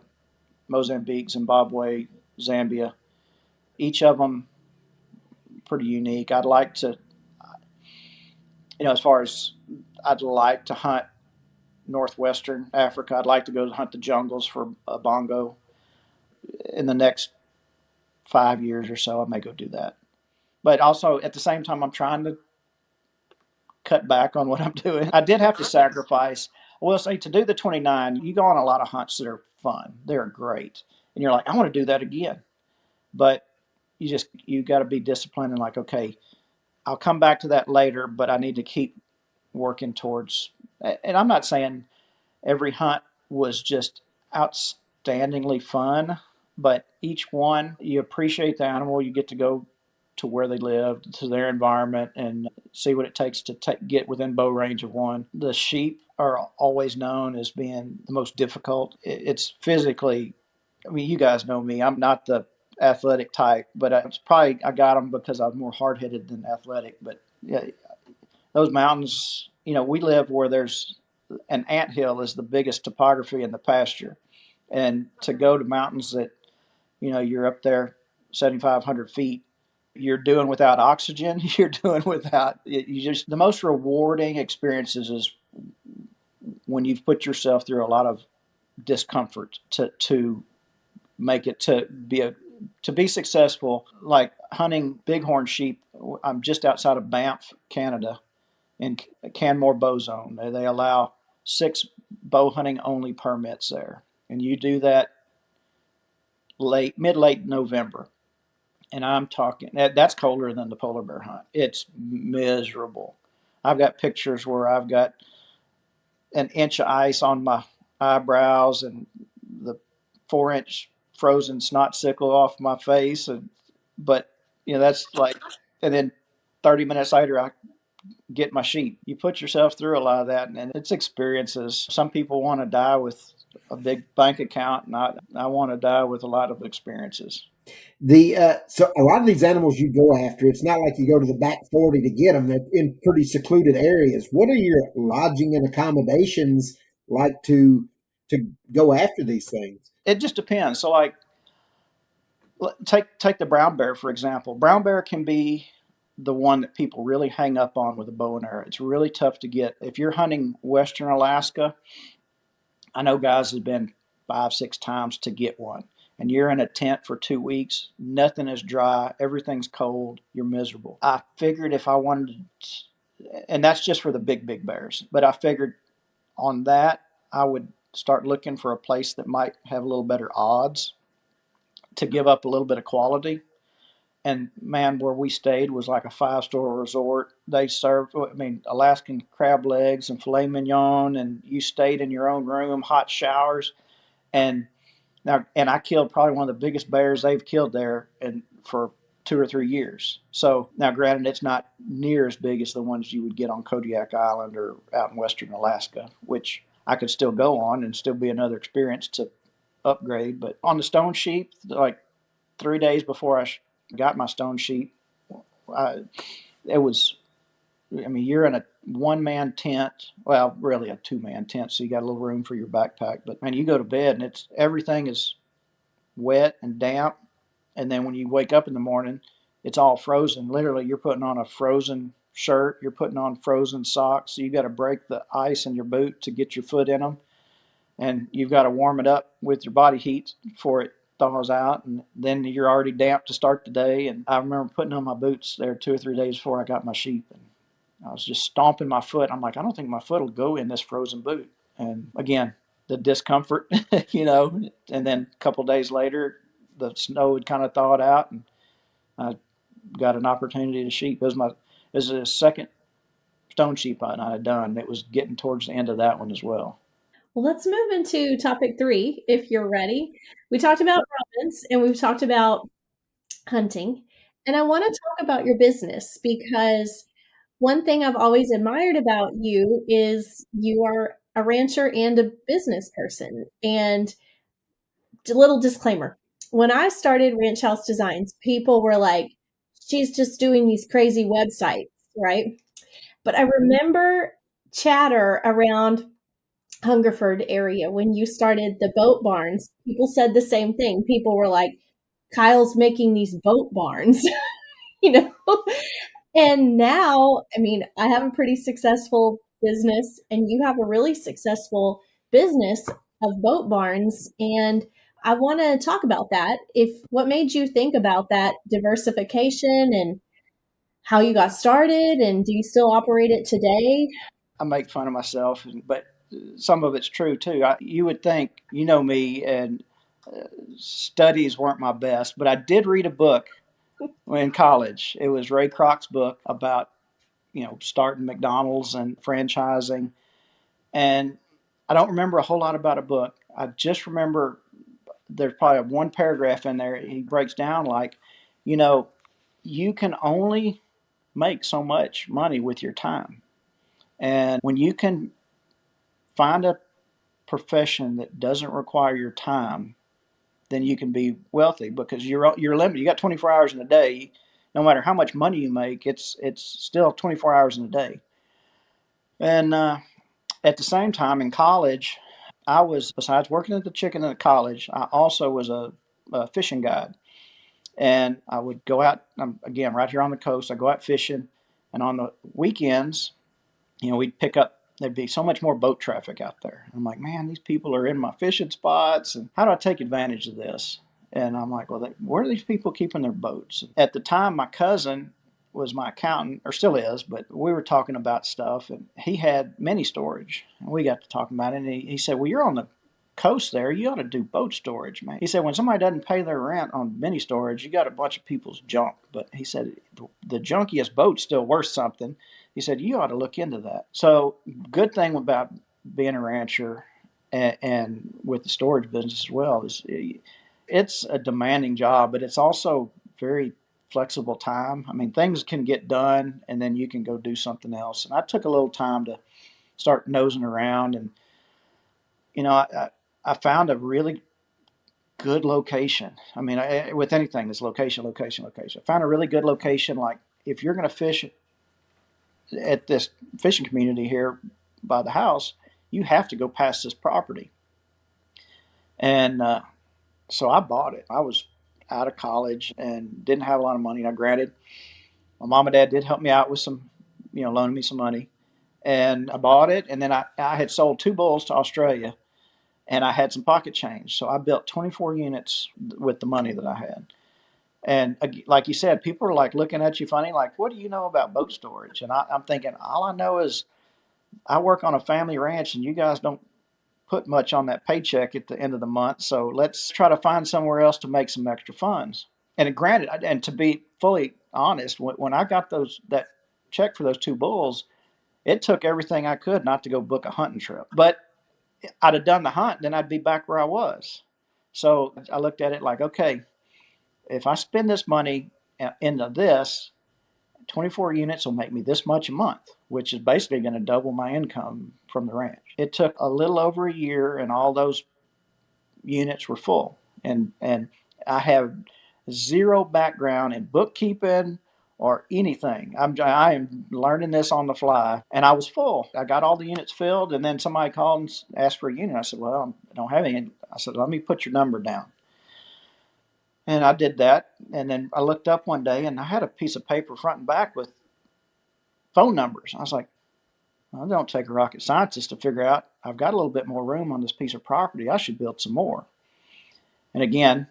Mozambique, Zimbabwe, Zambia. Each of them pretty unique. I'd like to, as far as I'd like to hunt northwestern Africa. I'd like to go hunt the jungles for a bongo. In the next 5 years or so, I may go do that. But also at the same time, I'm trying to cut back on what I'm doing. I did have to sacrifice. I will say, to do the 29, you go on a lot of hunts that are fun. They're great. And you're like, I want to do that again. But you got to be disciplined and like, okay, I'll come back to that later, but I need to keep working towards. And I'm not saying every hunt was just outstandingly fun, but each one, you appreciate the animal. You get to go to where they live, to their environment, and see what it takes to get within bow range of one. The sheep are always known as being the most difficult. It's physically, I mean, you guys know me. I'm not the athletic type, but I got them because I'm more hard-headed than athletic. But yeah, those mountains, we live where there's an anthill is the biggest topography in the pasture. And to go to mountains that, you're up there 7,500 feet, you're doing without oxygen, you're doing without, the most rewarding experiences is when you've put yourself through a lot of discomfort to make it to be successful. Like hunting bighorn sheep, I'm just outside of Banff, Canada, in Canmore Bow Zone. They allow 6 bow hunting only permits there, and you do that mid-late November. And I'm talking that's colder than the polar bear hunt. It's miserable. I've got pictures where I've got an inch of ice on my eyebrows and the 4-inch frozen snot sickle off my face, but that's like, and then 30 minutes later I get my sheep. You put yourself through a lot of that, and it's experiences. Some people want to die with a big bank account, and I want to die with a lot of experiences. So a lot of these animals you go after, it's not like you go to the back 40 to get them. They're in pretty secluded areas. What are your lodging and accommodations like to go after these things? It just depends. So, like, take the brown bear for example. Brown bear can be the one that people really hang up on with a bow and arrow. It's really tough to get. If you're hunting Western Alaska, I know guys have been 5-6 times to get one. And you're in a tent for 2 weeks, nothing is dry, everything's cold, you're miserable. I figured if I wanted to, and that's just for the big bears, but I figured on that, I would start looking for a place that might have a little better odds to give up a little bit of quality. And man, where we stayed was like a 5-star resort. They served, I mean, Alaskan crab legs and filet mignon, and you stayed in your own room, hot showers. And now, and I killed probably one of the biggest bears they've killed there, and for 2 or 3 years. So now, granted, it's not near as big as the ones you would get on Kodiak Island or out in western Alaska, which I could still go on and still be another experience to upgrade. But on the stone sheep, like 3 days before I got my stone sheep, it was, I mean, you're in a 1-man tent. Well, really a 2-man tent, so you got a little room for your backpack. But man, you go to bed and it's everything is wet and damp, and then when you wake up in the morning, it's all frozen. Literally, you're putting on a frozen shirt, you're putting on frozen socks. So you got to break the ice in your boot to get your foot in them, and you've got to warm it up with your body heat before it thaws out, and then you're already damp to start the day. And I remember putting on my boots there 2 or 3 days before I got my sheep, and I was just stomping my foot. I'm like, I don't think my foot will go in this frozen boot. And again, the discomfort, you know. And then a couple of days later, the snow had kind of thawed out, and I got an opportunity to sheep. It was the second stone sheep hunt I had done. It was getting towards the end of that one as well. Well, let's move into topic 3, if you're ready. We talked about Brahmins and we've talked about hunting. And I want to talk about your business because one thing I've always admired about you is you are a rancher and a business person. And a little disclaimer, when I started Ranch House Designs, people were like, she's just doing these crazy websites, right? But I remember chatter around Hungerford area when you started the boat barns. People said the same thing. People were like, Kyle's making these boat barns, you know? And now, I mean, I have a pretty successful business and you have a really successful business of boat barns. And I want to talk about that. If what made you think about that diversification and how you got started, and do you still operate it today? I make fun of myself, but some of it's true too. You would think, you know me, and studies weren't my best, but I did read a book in college. It was Ray Kroc's book about, you know, starting McDonald's and franchising. And I don't remember a whole lot about a book. I just remember there's probably one paragraph in there. He breaks down like, you know, you can only make so much money with your time. And when you can find a profession that doesn't require your time, then you can be wealthy because you're limited. You got 24 hours in a day. No matter how much money you make, it's still 24 hours in a day. And at the same time, in college, I was, besides working at the chicken at college, I also was a fishing guide. And I would go out, again, right here on the coast, I go out fishing. And on the weekends, you know, we'd pick up, there'd be so much more boat traffic out there. I'm like, man, these people are in my fishing spots. And how do I take advantage of this? And I'm like, well, where are these people keeping their boats? At the time, my cousin was my accountant, or still is, but we were talking about stuff, and he had mini storage. And we got to talking about it, and he said, well, you're on the coast there. You ought to do boat storage, man. He said, when somebody doesn't pay their rent on mini storage, you got a bunch of people's junk. But he said, the junkiest boat's still worth something. He said, you ought to look into that. So good thing about being a rancher and with the storage business as well is it's a demanding job, but it's also very flexible time. I mean, things can get done and then you can go do something else. And I took a little time to start nosing around, and, you know, I found a really good location. I mean, with anything, it's location, location, location. I found a really good location. Like if you're going to fish at this fishing community here by the house, you have to go past this property. And so I bought it. I was out of college and didn't have a lot of money. Now, granted, my mom and dad did help me out with some, you know, loaning me some money. And I bought it. And then I had sold 2 bulls to Australia, and I had some pocket change. So I built 24 units with the money that I had. And like you said, people are like looking at you funny, like, what do you know about boat storage? And I'm thinking, all I know is I work on a family ranch and you guys don't put much on that paycheck at the end of the month. So let's try to find somewhere else to make some extra funds. And granted, and to be fully honest, when I got that check for those 2 bulls, it took everything I could not to go book a hunting trip. But I'd have done the hunt, then I'd be back where I was. So I looked at it like, okay, if I spend this money into this, 24 units will make me this much a month, which is basically going to double my income from the ranch. It took a little over a year, and all those units were full. And I have zero background in bookkeeping or anything. I am learning this on the fly, and I was full. I got all the units filled, and then somebody called and asked for a unit. I said, well, I don't have any. I said, let me put your number down. And I did that, and then I looked up one day, and I had a piece of paper front and back with phone numbers. I was like, well, it don't take a rocket scientist to figure out I've got a little bit more room on this piece of property. I should build some more. And again,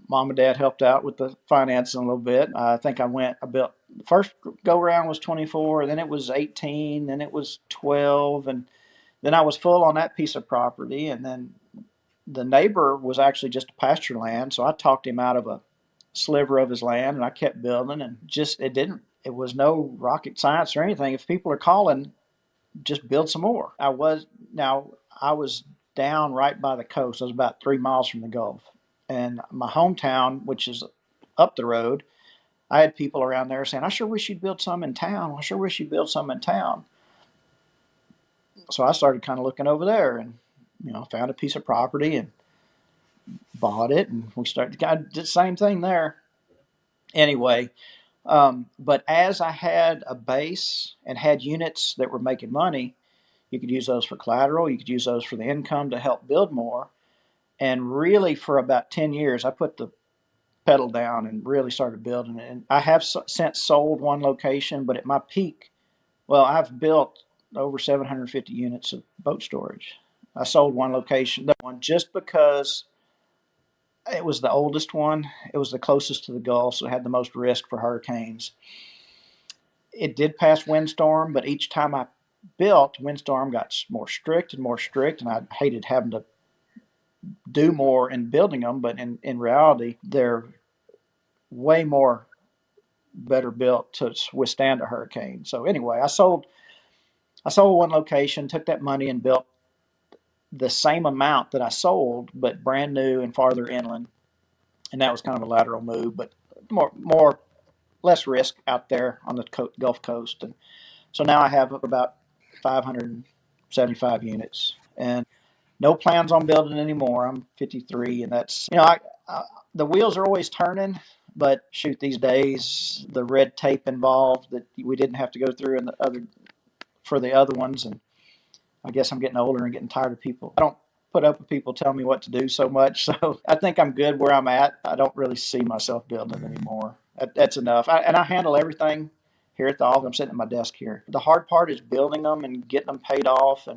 Mom and Dad helped out with the financing a little bit. I think I built, the first go around was 24, then it was 18, then it was 12, and then I was full on that piece of property. And then the neighbor was actually just a pasture land, so I talked him out of a sliver of his land, and I kept building, and it was no rocket science or anything. If people are calling, just build some more. I was down right by the coast. I was about 3 miles from the Gulf. And my hometown, which is up the road, I had people around there saying, I sure wish you'd build some in town. I sure wish you'd build some in town. So I started kind of looking over there, and found a piece of property and bought it, and we started kind of did the same thing there. Anyway, but as I had a base and had units that were making money, you could use those for collateral. You could use those for the income to help build more. And really, for about 10 years, I put the pedal down and really started building it. And I have since sold one location, but at my peak, well, I've built over 750 units of boat storage. I sold one location, that one, just because it was the oldest one. It was the closest to the Gulf, so it had the most risk for hurricanes. It did pass windstorm, but each time I built, windstorm got more strict, and I hated having to do more in building them, but in reality, they're way more better built to withstand a hurricane. So anyway, I sold one location, took that money and built the same amount that I sold, but brand new and farther inland. And that was kind of a lateral move, but less risk out there on the Gulf Coast. And so now I have about 575 units, and no plans on building anymore. I'm 53, and that's, the wheels are always turning, but shoot, these days, the red tape involved that we didn't have to go through for the other ones. And I guess I'm getting older and getting tired of people. I don't put up with people telling me what to do so much. So I think I'm good where I'm at. I don't really see myself building anymore. That's enough. And I handle everything here at the office. I'm sitting at my desk here. The hard part is building them and getting them paid off.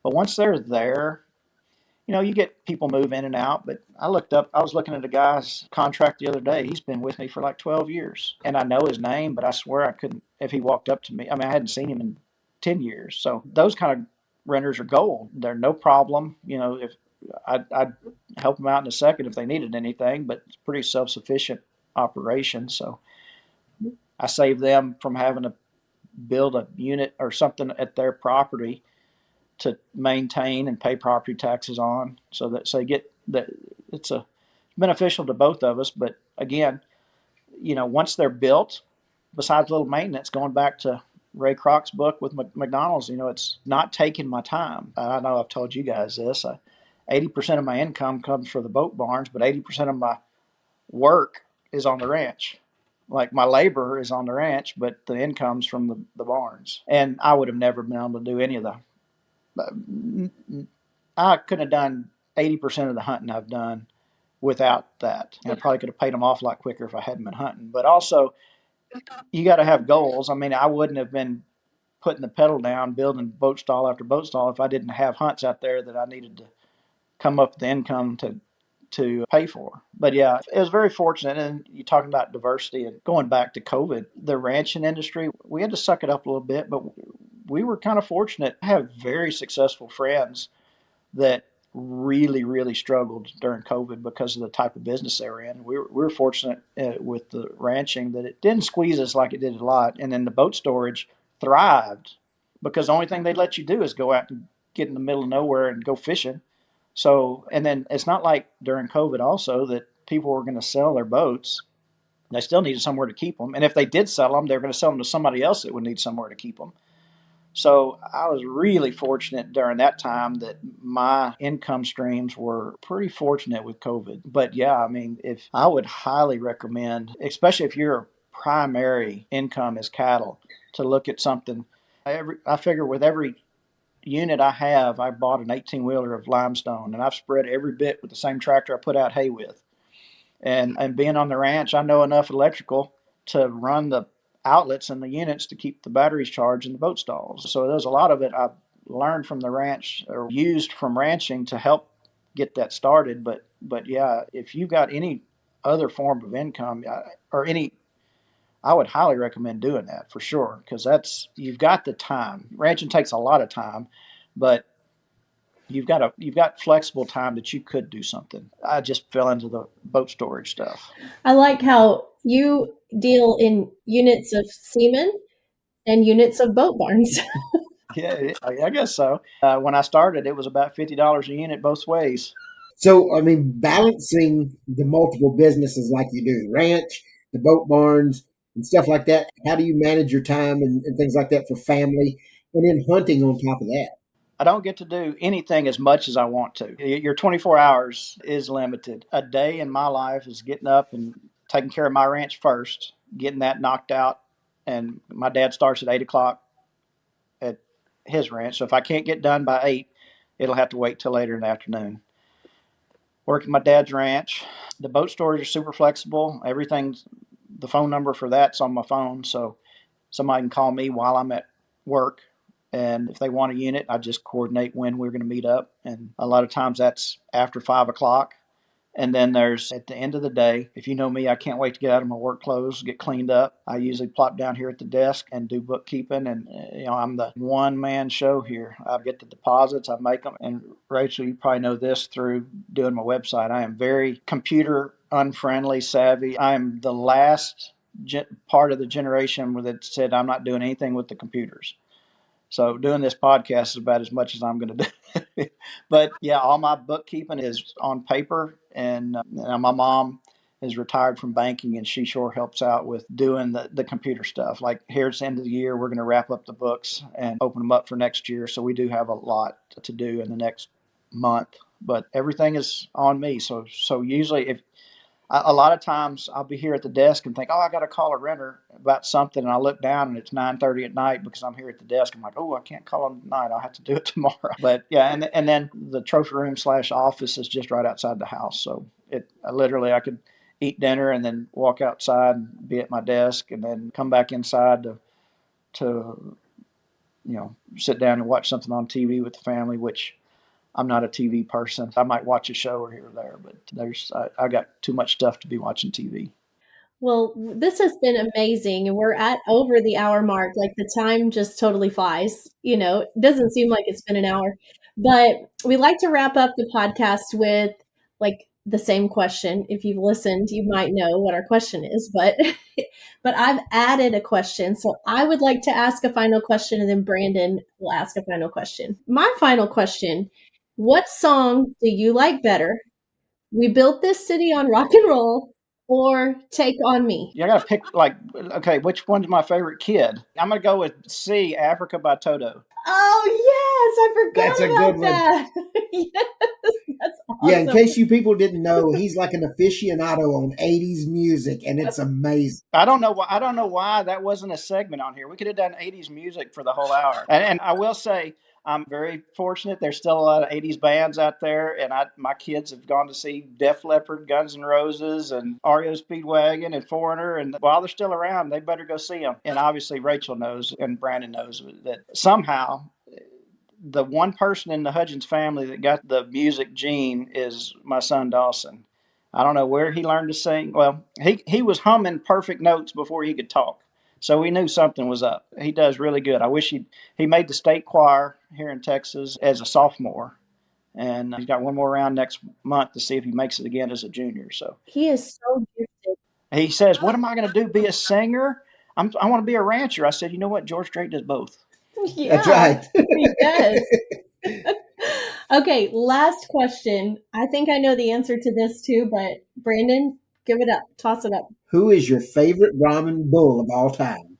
But once they're there, you get people move in and out. But I was looking at a guy's contract the other day. He's been with me for like 12 years. And I know his name, but I swear I couldn't, if he walked up to me. I mean, I hadn't seen him in 10 years. So those kind of renters are gold. They're no problem. If I'd help them out in a second if they needed anything, but it's pretty self-sufficient operation. So I save them from having to build a unit or something at their property to maintain and pay property taxes on, so they get that. It's beneficial to both of us. But again, once they're built, besides little maintenance, going back to Ray Kroc's book with McDonald's, it's not taking my time. I know I've told you guys this. 80% of my income comes from the boat barns, but 80% of my work is on the ranch. Like, my labor is on the ranch, but the income's from the barns. And I would have never been able to do any of I couldn't have done 80% of the hunting I've done without that. And I probably could have paid them off a lot quicker if I hadn't been hunting. But also, you got to have goals. I mean, I wouldn't have been putting the pedal down, building boat stall after boat stall, if I didn't have hunts out there that I needed to come up with the income to pay for. But yeah, it was very fortunate. And you're talking about diversity and going back to COVID, the ranching industry, we had to suck it up a little bit, but we were kind of fortunate. I have very successful friends that really, really struggled during COVID because of the type of business they were in. We were fortunate with the ranching that it didn't squeeze us like it did a lot. And then the boat storage thrived because the only thing they let you do is go out and get in the middle of nowhere and go fishing. So, and then it's not like during COVID also that people were going to sell their boats. They still needed somewhere to keep them. And if they did sell them, they were going to sell them to somebody else that would need somewhere to keep them. So I was really fortunate during that time that my income streams were pretty fortunate with COVID. But yeah, I mean, if I would highly recommend, especially if your primary income is cattle, to look at something. I figure with every unit I have, I bought an 18-wheeler of limestone, and I've spread every bit with the same tractor I put out hay with. And being on the ranch, I know enough electrical to run the outlets and the units to keep the batteries charged in the boat stalls. So there's a lot of it I've learned from the ranch or used from ranching to help get that started. But yeah, if you've got any other form of income or any, I would highly recommend doing that for sure, because you've got the time. Ranching takes a lot of time, but you've got flexible time that you could do something. I just fell into the boat storage stuff. I like how you deal in units of semen and units of boat barns. Yeah, I guess so. When I started, it was about $50 a unit both ways. So, I mean, balancing the multiple businesses like you do, the ranch, the boat barns, and stuff like that. How do you manage your time and things like that for family, and then hunting on top of that? I don't get to do anything as much as I want to. Your 24 hours is limited. A day in my life is getting up and taking care of my ranch first, getting that knocked out. And my dad starts at 8 o'clock at his ranch. So if I can't get done by 8, it'll have to wait till later in the afternoon. Working my dad's ranch. The boat storage is super flexible. Everything's, the phone number for that's on my phone. So somebody can call me while I'm at work. And if they want a unit, I just coordinate when we're going to meet up. And a lot of times that's after 5 o'clock. And then there's at the end of the day, if you know me, I can't wait to get out of my work clothes, get cleaned up. I usually plop down here at the desk and do bookkeeping. And, I'm the one man show here. I get the deposits, I make them. And Rachel, you probably know this through doing my website. I am very computer unfriendly, savvy. I am the last part of the generation that said I'm not doing anything with the computers. So doing this podcast is about as much as I'm going to do. But yeah, all my bookkeeping is on paper, and my mom is retired from banking, and she sure helps out with doing the computer stuff. Like here at the end of the year, we're going to wrap up the books and open them up for next year. So we do have a lot to do in the next month, but everything is on me. So usually if a lot of times I'll be here at the desk and think, oh, I got to call a renter about something. And I look down and it's 9:30 at night because I'm here at the desk. I'm like, oh, I can't call them tonight. I'll have to do it tomorrow. But yeah, and then the trophy room / office is just right outside the house. So I could eat dinner and then walk outside and be at my desk and then come back inside to sit down and watch something on TV with the family, which I'm not a TV person. I might watch a show or here or there, but I got too much stuff to be watching TV. Well, this has been amazing. We're at over the hour mark. Like the time just totally flies. It doesn't seem like it's been an hour. But we like to wrap up the podcast with like the same question. If you've listened, you might know what our question is, but but I've added a question. So I would like to ask a final question and then Brandon will ask a final question. My final question, what song do you like better? We built this city on rock and roll or Take on Me? You got to pick okay, which one's my favorite kid? I'm going to go with C, Africa by Toto. Oh, yes, I That's a forgot good about one. that. Yes, that's awesome. Yeah, in case you people didn't know, he's like an aficionado on 80s music, and it's amazing. I don't know why that wasn't a segment on here. We could have done 80s music for the whole hour. And I will say, I'm very fortunate. There's still a lot of 80s bands out there, and my kids have gone to see Def Leppard, Guns N' Roses, and REO Speedwagon, and Foreigner, and while they're still around, they better go see them. And obviously, Rachel knows, and Brandon knows that somehow the one person in the Hudgins family that got the music gene is my son Dawson. I don't know where he learned to sing. Well, he was humming perfect notes before he could talk. So we knew something was up. He does really good. I wish he made the state choir here in Texas as a sophomore, and he's got one more round next month to see if he makes it again as a junior. So He is so gifted. he says, "What am I going to do? Be a singer? I want to be a rancher." I said, "You know what? George Strait does both." Yeah, That's right. he does. Okay, last question. I think I know the answer to this too, but Brandon, give it up. Toss it up. Who is your favorite Brahman bull of all time?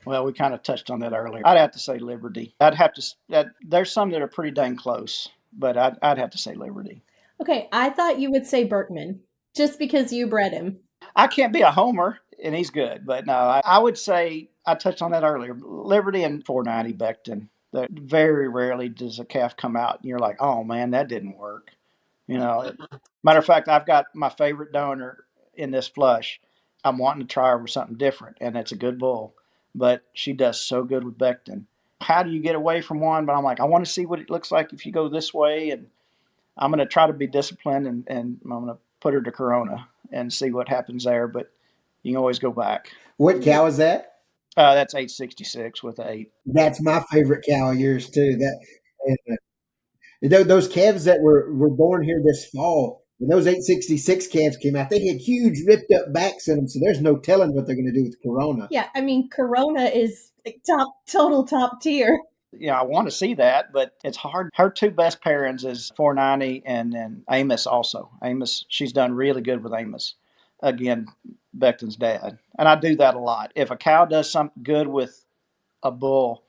Well, we kind of touched on that earlier. I'd have to say Liberty. I'd have to. There's some that are pretty dang close, but I'd have to say Liberty. Okay, I thought you would say Berkman, just because you bred him. I can't be a homer, and he's good, but no, I would say I touched on that earlier. Liberty and 490 Becton. That very rarely does a calf come out, and you're like, "Oh man, that didn't work." Matter of fact, I've got my favorite donor in this flush. I'm wanting to try her with something different, and it's a good bull, but she does so good with Becton. How do you get away from one? But I'm like, I want to see what it looks like if you go this way, and I'm going to try to be disciplined, and I'm going to put her to Corona and see what happens there. But you can always go back. What cow is that? That's 866 with the 8. That's my favorite cow of yours too. Those calves that were born here this fall, when those 866 calves came out, they had huge ripped up backs in them. So there's no telling what they're going to do with Corona. Yeah, I mean, Corona is like top tier. I want to see that, but it's hard. Her two best pairings is 490 and then Amos also. Amos, she's done really good with Amos. Again, Becton's dad. And I do that a lot. If a cow does something good with a bull,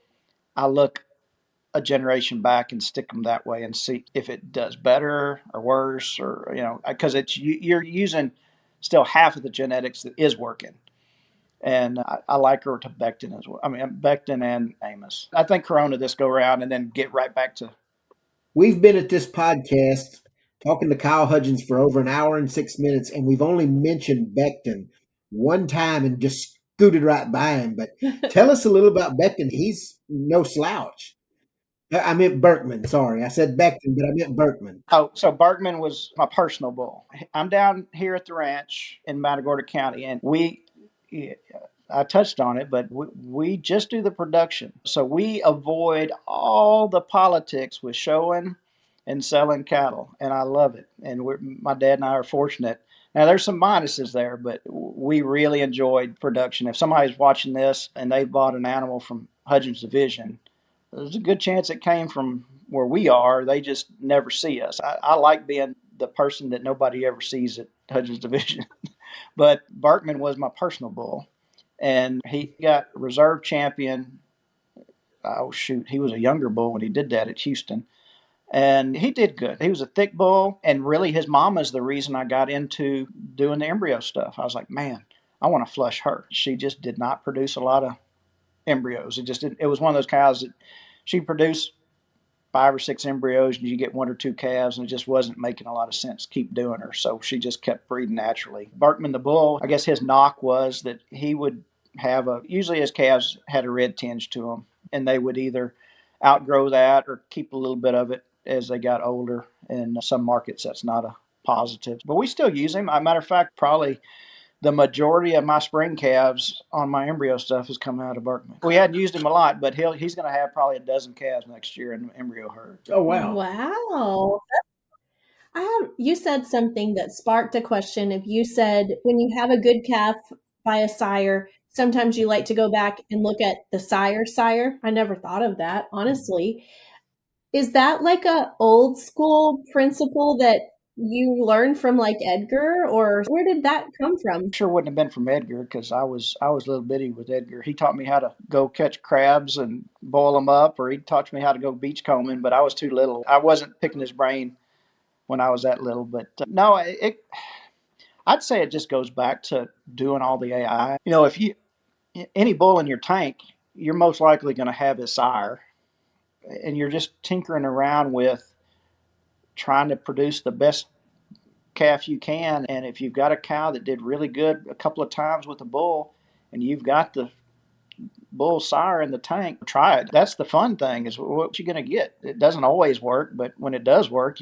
I look a generation back and stick them that way and see if it does better or worse, or because you're using still half of the genetics that is working. And I like her to Becton as well. I mean, Becton and Amos. I think Corona this go around and then get right back to. We've been at this podcast talking to Kyle Hudgins for over an hour and 6 minutes, and we've only mentioned Becton one time and just scooted right by him. But tell us a little about Becton. He's no slouch. I meant Berkman. Sorry, I said Becton, but I meant Berkman. Oh, so Berkman was my personal bull. I'm down here at the ranch in Matagorda County, and I touched on it, but we just do the production. So we avoid all the politics with showing and selling cattle, and I love it. And my dad and I are fortunate. Now, there's some minuses there, but we really enjoyed production. If somebody's watching this and they bought an animal from Hudgins Division, there's a good chance it came from where we are. They just never see us. I like being the person that nobody ever sees at Hudgins Division. But Berkman was my personal bull, and he got reserve champion. Oh, shoot. He was a younger bull when he did that at Houston. And he did good. He was a thick bull, and really his mama's the reason I got into doing the embryo stuff. I was like, man, I want to flush her. She just did not produce a lot of embryos. It was one of those cows that she produced 5 or 6 embryos and you get 1 or 2 calves, and it just wasn't making a lot of sense to keep doing her. So she just kept breeding naturally. Berkman the bull, I guess his knock was that he would have usually his calves had a red tinge to them, and they would either outgrow that or keep a little bit of it as they got older. In some markets, that's not a positive. But we still use him. As a matter of fact, probably the majority of my spring calves on my embryo stuff has come out of Berkman. We hadn't used him a lot, but he's going to have probably a dozen calves next year in the embryo herd. Oh, wow. Wow. You said something that sparked a question. If you said when you have a good calf by a sire, sometimes you like to go back and look at the sire. I never thought of that, honestly. Is that like a old school principle that you learned from like Edgar, or where did that come from? Sure wouldn't have been from Edgar, because I was a little bitty with Edgar. He taught me how to go catch crabs and boil them up, or he taught me how to go beach combing, but I was too little. I wasn't picking his brain when I was that little. But no, I'd say it just goes back to doing all the AI. If any bull in your tank, you're most likely going to have his sire, and you're just tinkering around with trying to produce the best calf you can. And if you've got a cow that did really good a couple of times with a bull, and you've got the bull sire in the tank, try it. That's the fun thing, is what you're going to get. It doesn't always work, but when it does work,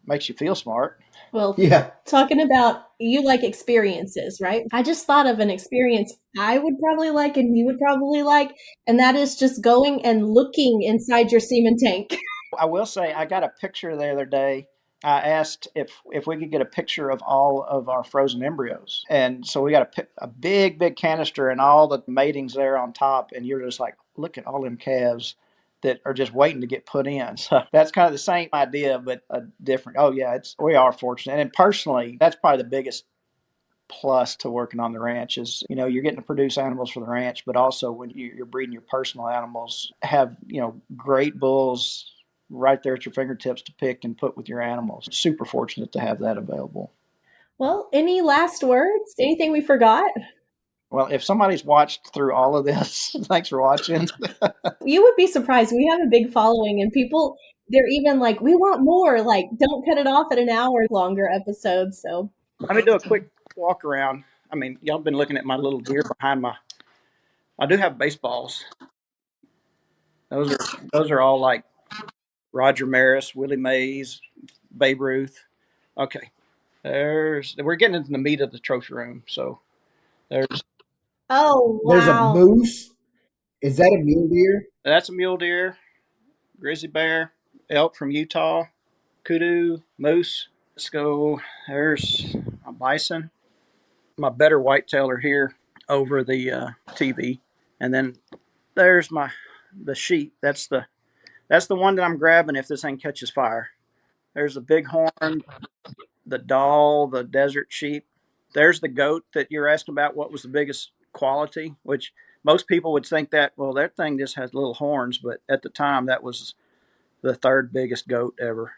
Makes you feel smart. Well, Yeah. talking about you like experiences, right? I just thought of an experience I would probably like and you would probably like, and that is just going and looking inside your semen tank. I will say I got a picture the other day. I asked if we could get a picture of all of our frozen embryos, and so we got a big canister and all the matings there on top, and you're just like, look at all them calves that are just waiting to get put in. So that's kind of the same idea, but a different. Oh yeah, we are fortunate, and personally, that's probably the biggest plus to working on the ranch is, you're getting to produce animals for the ranch, but also when you're breeding your personal animals, have, great bulls right there at your fingertips to pick and put with your animals. Super fortunate to have that available. Well, any last words? Anything we forgot? Well, if somebody's watched through all of this, thanks for watching. You would be surprised. We have a big following, and people, they're even like, we want more. Like, don't cut it off at an hour longer episode. So Let me do a quick walk around. I mean, y'all been looking at my little deer behind I do have baseballs. Those are all like Roger Maris, Willie Mays, Babe Ruth. Okay. We're getting into the meat of the trophy room. So there's oh There's a wow. moose. Is that a mule deer? that's a mule deer, grizzly bear, elk from Utah, kudu, moose. Let's go. There's a bison. My better whitetail are here over the TV, and then there's the sheep. That's the one that I'm grabbing if this thing catches fire. There's the bighorn, the doll, the desert sheep. There's the goat that you're asking about. What was the biggest quality? Which most people would think that, well, that thing just has little horns, but at the time that was the third biggest goat ever.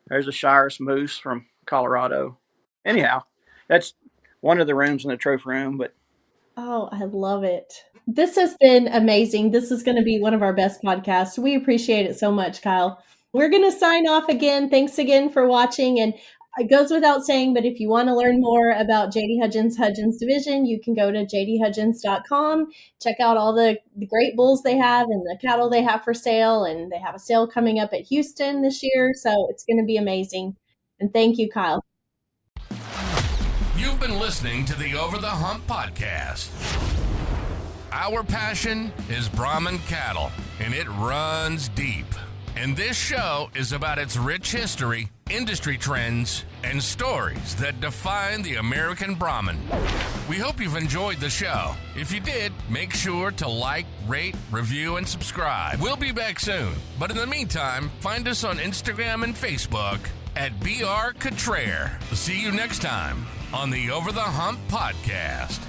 There's a Shiras moose from Colorado. Anyhow, that's one of the rooms in the trophy room, but Oh, I love it. This has been amazing. This is going to be one of our best podcasts. We appreciate it so much, Kyle. We're going to sign off again. Thanks again for watching. And it goes without saying, but if you want to learn more about JD Hudgins Division, you can go to jdhudgins.com. Check out all the great bulls they have and the cattle they have for sale. And they have a sale coming up at Houston this year. So it's going to be amazing. And thank you, Kyle. You've been listening to the Over the Hump podcast. Our passion is Brahman cattle, and it runs deep. And this show is about its rich history, industry trends, and stories that define the American Brahman. We hope you've enjoyed the show. If you did, make sure to like, rate, review, and subscribe. We'll be back soon. But in the meantime, find us on Instagram and Facebook at BR Cotrere. See you next time on the Over the Hump podcast.